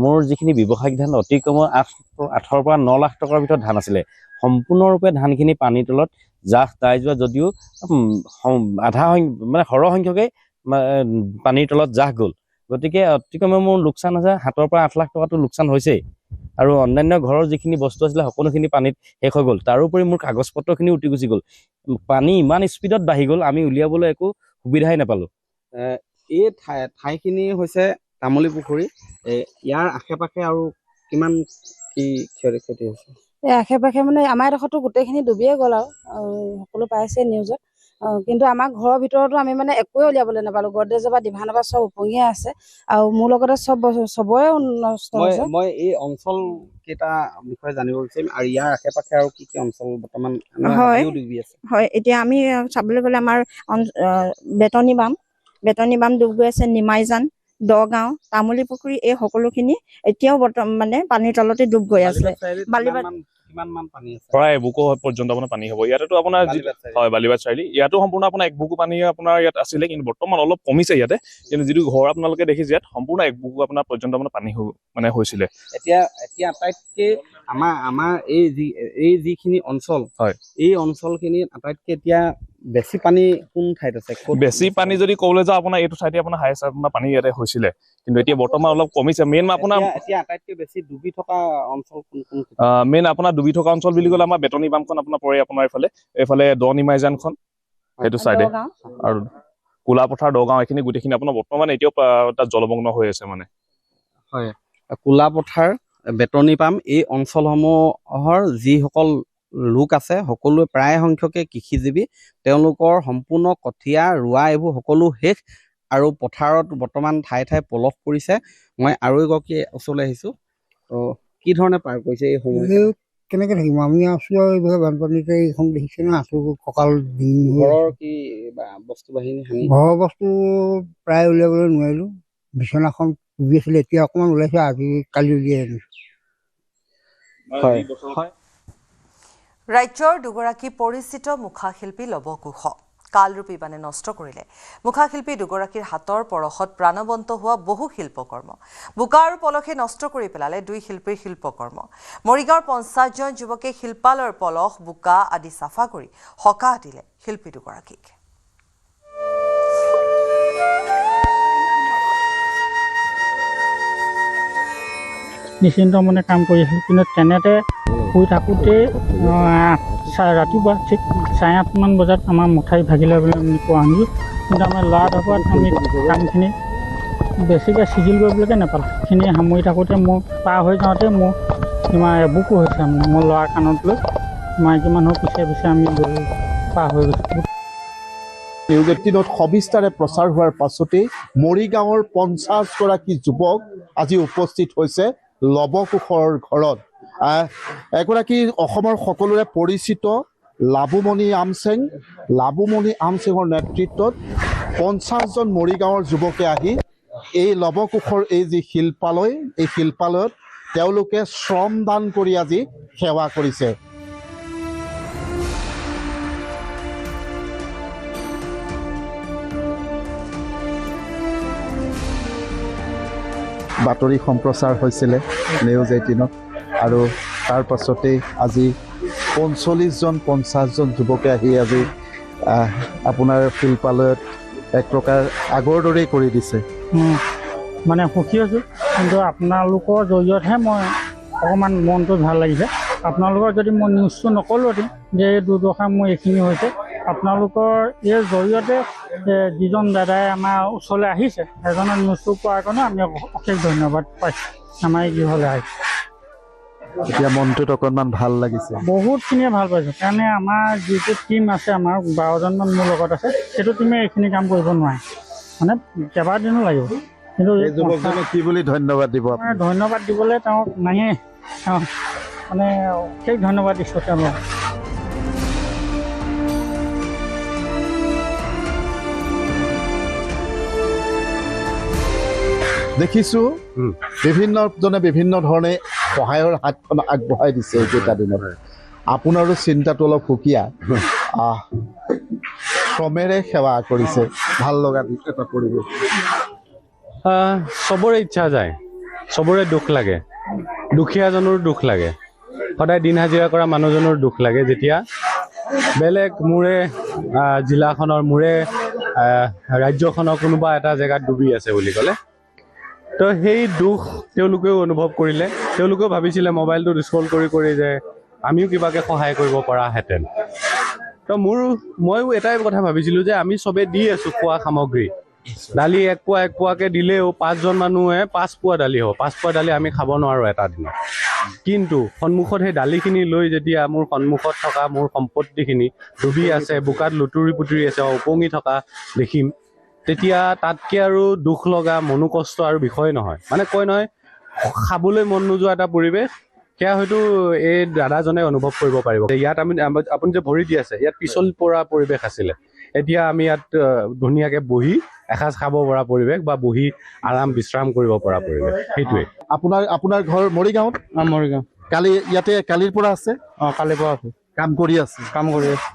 মোৰ যিখিনি ব্যৱসায়িক ধান অতি কমেও 8-ৰ পৰা 9 লাখ টকাৰ ভিতৰত ধান আছিলে। সম্পূৰ্ণৰূপে ধানখিনি পানীৰ তলত জাহ দাই যোৱা যদিও মানে সৰহ সংখ্যকে পানীৰ তলত জাহ গ'ল। গতিকে অতি কমেও মোৰ লোকচান হৈছে 7-ৰ পৰা 8 লাখ টকাটো লোকচান হৈছেই। আৰু অন্যান্য ঘৰৰ যিখিনি বস্তু আছিলে সকলোখিনি পানীত শেষ হৈ গ'ল। তাৰোপৰি মোৰ কাগজ পত্ৰখিনি উটি গুচি গ'ল। পানী ইমান স্পীডত বাঢ়ি গ'ল, আমি উলিয়াবলৈ একো সুবিধাই নাপালোঁ। এই ঠাইখিনি হৈছে তামুলী পুখুৰী। ইয়াৰ আশে পাশে আৰু কিমান কি ক্ষতি হৈছে? এই আশে পাশে মানে আমাৰ এডোখৰতো গোটেইখিনি ডুবিয়ে গ'ল আৰু সকলো পাইছে নিউজত। কিন্তু আমাৰ ঘৰৰ ভিতৰতো আমি মানে একোৱে উলিয়াবলৈ নাপালোঁ। গডৰেজৰ পৰা ডিভানৰ পৰা চব উপঙিয়ে আছে আৰু মোৰ লগতে চবৰে নষ্ট হৈছে। মই এই অঞ্চল কেইটা বিষয়ে জানিব বিচাৰিম আৰু ইয়াৰ আশে পাশে আৰু কি কি অঞ্চল বৰ্তমান ডুবি আছে? হয়, এতিয়া আমি চাবলৈ গ'লে আমাৰ বেতনী বাম ডুব গৈ আছে, নিমাইজান, দগাঁও, তামুলী পুখুৰী এই সকলোখিনি এতিয়াও বৰ্তমান মানে পানীৰ তলতে ডুব গৈ আছে। প্ৰায় এবুকু পৰ্যন্ত আপোনাৰ পানী হ'ব। ইয়াতেতো আপোনাৰ হয় বালিবাট চাৰিআলি, ইয়াতো সম্পূৰ্ণ আপোনাৰ এক বুকু পানী আপোনাৰ ইয়াত আছিলে, কিন্তু বৰ্তমান অলপ কমিছে ইয়াতে। কিন্তু যিটো ঘৰ আপোনালোকে দেখিছে ইয়াত সম্পূৰ্ণ এক বুকু আপোনাৰ পৰ্যন্ত আপোনাৰ পানী মানে হৈছিলে। এতিয়া আটাইতকৈ আমাৰ এই যিখিনি অঞ্চল হয়, এই অঞ্চলখিনিত আটাইতকৈ এতিয়া বেছি পানী কোন ঠাইত আছে? বেছি পানী যদি ক'বলৈ যাওঁ আপোনাৰ এইটো ঠাইতে আপোনাৰ হাইষ্ট আপোনাৰ পানী ইয়াতে হৈছিলে, কিন্তু এতিয়া বৰ্তমান অলপ কমিছে। মেইন আপোনাৰ এতিয়া আটাইতকৈ বেছি ডুবি থকা অঞ্চল কোন? মেইন আপোনাৰ ডুবি থকা অঞ্চল বুলি ক'লে আমাৰ বেতনী বামখন আপোনাৰ পৰে আপোনাৰ এইফালে নিমাইজানখন সেইটো চাইডে, আৰু কোলাপথাৰ দগাঁও এইখিনি গোটেইখিনি আপোনাৰ বৰ্তমান এতিয়াও তাত জলমগ্ন হৈ আছে মানে। হয়, কোলাপথাৰ বেতনী পাম এই অঞ্চলসমূহৰ যিসকল লোক আছে সকলোৱে প্ৰায় সংখ্যকে কৃষিজীৱী। তেওঁলোকৰ সম্পূৰ্ণ কঠীয়া ৰোৱা এইবোৰ সকলো শেষ আৰু পথাৰত বৰ্তমান ঠায়ে ঠায়ে পলস পৰিছে। মই আৰু এগৰাকী ওচৰলৈ আহিছোঁ। কি ধৰণে পাৰ কৰিছে এই সময়? কেনেকে থাকিম আমি আছো আৰু এইবিলাক বানপানীতে এইখন দেখিছে না, আছো কঁকাল দিন। ঘৰৰ কি বস্তু বাহিনী ঘৰৰ বস্তু প্ৰায় উলিয়াবলৈ নোৱাৰিলোঁ। বিচনাখন ডুবি আছিলে, এতিয়া অকণমান ওলাইছে, আজি কালি উলিয়াই আনিছোঁ। ৰাজ্যৰ দুগৰাকী পৰিচিত মুখাশিল্পী লৱ কুশ কালৰূপী বানে নষ্ট কৰিলে মুখাশিল্পী দুগৰাকীৰ হাতৰ পৰশত প্ৰাণবন্ত হোৱা বহু শিল্পকৰ্ম। বোকা আৰু পলসে নষ্ট কৰি পেলালে 2 শিল্পীৰ শিল্পকৰ্ম। মৰিগাঁৱৰ 50জন যুৱকে শিল্পালয়ৰ পলস বোকা আদি চাফা কৰি সকাহ দিলে শিল্পী দুগৰাকীক। নিশ্চিন্ত মনে কাম কৰি আছিলোঁ, কিন্তু তেনেতে শুই থাকোঁতে ৰাতিপুৱা ঠিক 8:30মান বজাত আমাৰ মঠাই ভাগিলে বুলি আমি কোৱা শুনিলোঁ। কিন্তু আমাৰ ল'ৰা ঢপত আমি কামখিনি বেছিকৈ চিজিল কৰিবলৈকে নাপালোঁ। সেইখিনি সামৰি থাকোঁতে মোৰ পাৰ হৈ যাওঁতে মোৰ কিমান এবুকু হৈছে, মোৰ ল'ৰা কাণত লৈ মাইকী মানুহৰ পিছে পিছে আমি পাৰ হৈ গৈছোঁ। নিউজ 18ত সবিস্তাৰে প্ৰচাৰ হোৱাৰ পাছতেই মৰিগাঁৱৰ 50গৰাকী যুৱক আজি উপস্থিত হৈছে লৱ কুশৰ ঘৰত। এগৰাকী অসমৰ সকলোৰে পৰিচিত লাবুমণি আমছেঙৰ নেতৃত্বত 50জন মৰিগাঁৱৰ যুৱকে আহি এই লৱ কুশৰ এই যি শিল্পালয়, এই শিল্পালয়ত তেওঁলোকে শ্ৰমদান কৰি আজি সেৱা কৰিছে। বাতৰি সম্প্ৰচাৰ হৈছিলে নিউজ 18ত আৰু তাৰ পাছতেই আজি 50জন যুৱকে আহি আজি আপোনাৰ শিল্পালয়ত এক প্ৰকাৰ আগৰ দৰেই কৰি দিছে। মানে সুখী আছোঁ, কিন্তু আপোনালোকৰ জৰিয়তহে মই অকণমান মনটো ভাল লাগিছে। আপোনালোকৰ যদি মই নিউজটো নকলোহেঁতেন যে এই দুৰ্দশা মোৰ এইখিনি হৈছে, আপোনালোকৰ এই জৰিয়তে যিজন দাদাই আমাৰ ওচৰলৈ আহিছে এজনৰ নিউজটো পোৱাৰ কাৰণে আমি অশেষ ধন্যবাদ পাইছোঁ। আমাৰ এই গৃহলৈ আহিছে, এতিয়া মনটোত অকণমান ভাল লাগিছে। বহুতখিনিয়ে ভাল পাইছোঁ, কাৰণে আমাৰ যিটো টীম আছে, আমাৰ 12জনমান মোৰ লগত আছে, সেইটো টীমে এইখিনি কাম কৰিব নোৱাৰে, মানে কেইবাদিনো লাগিব। কিন্তু এই যুৱকজনে কি বুলি ধন্যবাদ দিব? ধন্যবাদ দিবলৈ তেওঁক নাহে, মানে অশেষ ধন্যবাদ দিছোঁ তেওঁলোকক। দেখিছোঁ বিভিন্নজনে বিভিন্ন ধৰণে সহায়ৰ হাতখন আগবঢ়াই দিছে এইকেইটা দিনত। আপোনাৰো চিন্তাটো অলপ সুকীয়া, শ্ৰমেৰে সেৱা কৰিছে, ভাল লগা এটা পৰিৱেশ। চবৰে ইচ্ছা যায়, চবৰে দুখ লাগে, দুখীয়াজনৰ দুখ লাগে, সদায় দিন হাজিৰা কৰা মানুহজনৰ দুখ লাগে যেতিয়া বেলেগ মোৰে জিলাখনৰ মোৰে ৰাজ্যখনৰ কোনোবা এটা জেগাত ডুবি আছে বুলি ক'লে। তো সেই দুখ তেওঁলোকেও অনুভৱ কৰিলে, তেওঁলোকেও ভাবিছিলে মোবাইলটোত স্ক্ৰল কৰি যে আমিও কিবাকে সহায় কৰিব পৰাহেঁতেন। তো ময়ো এটাই কথা ভাবিছিলোঁ যে আমি চবে দি আছোঁ খোৱা সামগ্ৰী, দালি এক পোৱাকৈ দিলেও 5জন মানুহে 5 পোৱা দালি হ'ব, 5 পোৱা দালি আমি খাব নোৱাৰোঁ এটা দিনত। কিন্তু সন্মুখত সেই দালিখিনি লৈ যেতিয়া মোৰ সন্মুখত থকা মোৰ সম্পত্তিখিনি ডুবি আছে, বোকাত লুতুৰি পুতুৰি আছে, উপঙি থকা দেখিম, তেতিয়া তাতকৈ আৰু দুখ লগা মনোকষ্ট আৰু বিষয় নহয়। মানে কয় নহয়, খাবলৈ মন নোযোৱা এটা পৰিৱেশ, সেয়া হয়তো এই দাদাজনে অনুভৱ কৰিব পাৰিব। ইয়াত আপুনি যে ভৰি দি আছে, ইয়াত পিছল পৰা পৰিৱেশ আছিলে, এতিয়া আমি ইয়াত ধুনীয়াকৈ বহি এসাঁজ খাব পৰা পৰিৱেশ বা বহি আৰাম বিশ্ৰাম কৰিব পৰা পৰিৱেশ, সেইটোৱে। আপোনাৰ ঘৰ মৰিগাঁৱত? মৰিগাঁও। কালিৰ পৰা আছে? কালিৰ পৰা আছে। কাম কৰি আছে? কাম কৰি আছে।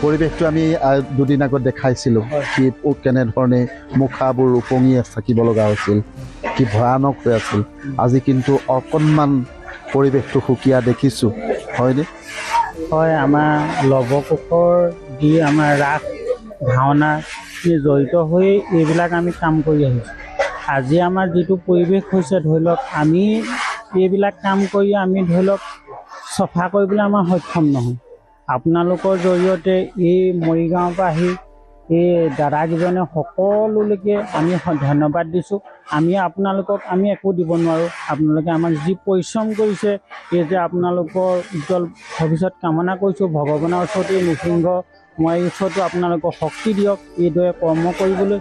পৰিৱেশটো আমি দুদিন আগত দেখাইছিলোঁ, কি কেনেধৰণে মুখাবোৰ উপঙি থাকিব লগা হৈছিল, কি ভয়ানক হৈ আছিল। আজি কিন্তু অকণমান পৰিৱেশটো সুকীয়া দেখিছোঁ, হয়নে? হয়, আমাৰ লৱকোষৰ যি আমাৰ ৰাস ভাওনা জড়িত হৈ এইবিলাক আমি কাম কৰি আহিছোঁ। আজি আমাৰ যিটো পৰিৱেশ হৈছে, ধৰি লওক আমি এইবিলাক কাম কৰি আমি ধৰি লওক চফা কৰিবলৈ আমাৰ সক্ষম নহয়। আপোনালোকৰ জৰিয়তে এই মৰিগাঁৱৰ পৰা আহি এই দাদাকেইজনে সকলোলৈকে আমি ধন্যবাদ দিছোঁ। আমি আপোনালোকক আমি একো দিব নোৱাৰোঁ, আপোনালোকে আমাক যি পৰিশ্ৰম কৰিছে, এই যে আপোনালোকৰ উজ্জ্বল ভৱিষ্যত কামনা কৰিছোঁ। ভগৱানৰ ওচৰতে নৃসিংহ মই ওচৰতো আপোনালোকক শক্তি দিয়ক এইদৰে কৰ্ম কৰিবলৈ।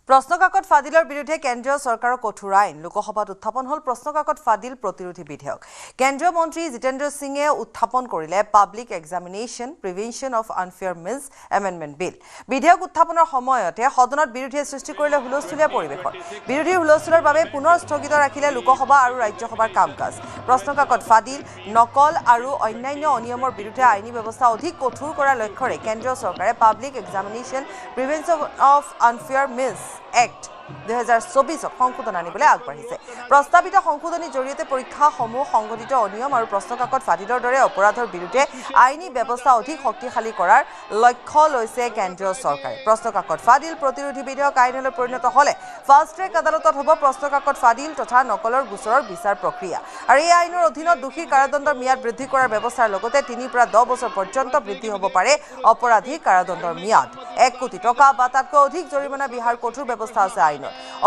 প্ৰশ্নকাকত ফাদিলৰ বিৰুদ্ধে কেন্দ্ৰীয় চৰকাৰৰ কঠোৰ আইন। লোকসভাত উত্থাপন হ'ল প্ৰশ্নকাকত ফাদিল প্ৰতিৰোধী বিধেয়ক। কেন্দ্ৰীয় মন্ত্ৰী জিতেন্দ্ৰ সিঙে উত্থাপন কৰিলে public examination prevention of unfair means amendment bill. বিধেয়ক উত্থাপনৰ সময়তে সদনত বিৰোধীয়ে সৃষ্টি কৰিলে হুলস্থুলীয়া পৰিৱেশৰ। বিৰোধীৰ হুলস্থুলৰ বাবে পুনৰ স্থগিত ৰাখিলে লোকসভা আৰু ৰাজ্যসভাৰ কাম কাজ। প্ৰশ্নকাকত ফাদিল, নকল আৰু অন্যান্য অনিয়মৰ বিৰুদ্ধে আইনী ব্যৱস্থা অধিক কঠোৰ কৰাৰ লক্ষ্যৰে কেন্দ্ৰীয় চৰকাৰে public examination prevention of unfair means act 2024 সংশোধন আনিবলৈ আগবাঢ়িছে। প্ৰস্তাৱিত সংশোধনীৰ জৰিয়তে পৰীক্ষাসমূহ সংঘটিত অনিয়ম আৰু প্ৰশ্নকাকত ফাদিলৰ দৰে অপৰাধৰ বিৰুদ্ধে আইনী ব্যৱস্থা অধিক শক্তিশালী কৰাৰ লক্ষ্য লৈছে কেন্দ্ৰীয় চৰকাৰে। প্ৰশ্নকাকত ফাদিল প্ৰতিৰোধী বিধেয়ক আইনলৈ পৰিণত হ'লে ফাষ্ট ট্ৰেক আদালতত হ'ব প্ৰশ্নকাকত ফাদিল তথা নকলৰ গোচৰৰ বিচাৰ প্ৰক্ৰিয়া। আৰু এই আইনৰ অধীনত দোষীৰ কাৰাদণ্ডৰ ম্যাদ বৃদ্ধি কৰাৰ ব্যৱস্থাৰ লগতে 3 পৰা 10 বছৰ পৰ্যন্ত বৃদ্ধি হ'ব পাৰে অপৰাধীৰ কাৰাদণ্ডৰ ম্যাদ। 1 কোটি টকা বা তাতকৈ অধিক জৰিমনা বিহাৰ কঠোৰ ব্যৱস্থা আছে আইনত।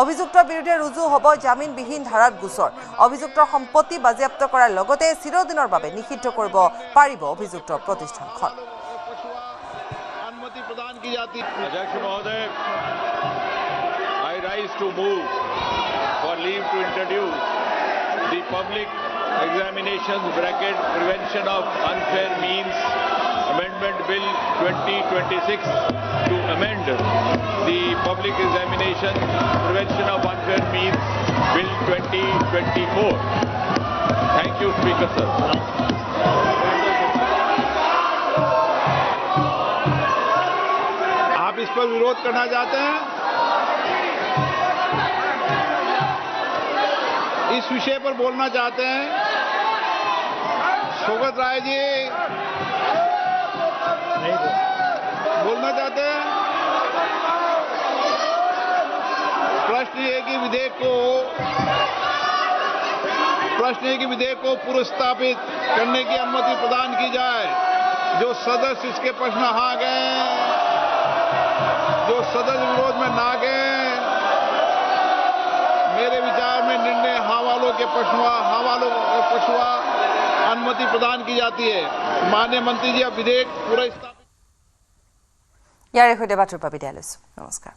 অভিযুক্তৰ বিৰুদ্ধে ৰুজু হ'ব জামিনবিহীন ধাৰাত গোচৰ। অভিযুক্তৰ সম্পত্তি বাজেয়াপ্ত কৰাৰ লগতে চিৰদিনৰ বাবে নিষিদ্ধ কৰিব পাৰিব অভিযুক্ত প্ৰতিষ্ঠানখন। अध्यक्ष महोदय, I rise to move for leave to introduce the public examinations (prevention of unfair means) amendment Amendment Bill 2026 to amend the Public Examination Prevention of Unfair Means Bill 2024. Thank you, Speaker sir. आप इस पर विरोध करना चाहते हैं? इस विषय पर बोलना चाहते हैं? सोगत राय जी बोलना चाहते हैं? प्रश्न ये कि विधेयक को पुरस्तापित करने की अनुमति प्रदान की जाए। जो सदस्य इसके पक्ष में हाँ गए, जो सदस्य विरोध में ना गए, मेरे विचार में निर्णय हाँ वालों के पक्ष में अनुमति प्रदान की जाती है। माननीय मंत्री जी अब विधेयक पूरा ইয়াৰে সৈতে বাতৰি পাবি দিয়া লৈছো। নমস্কাৰ।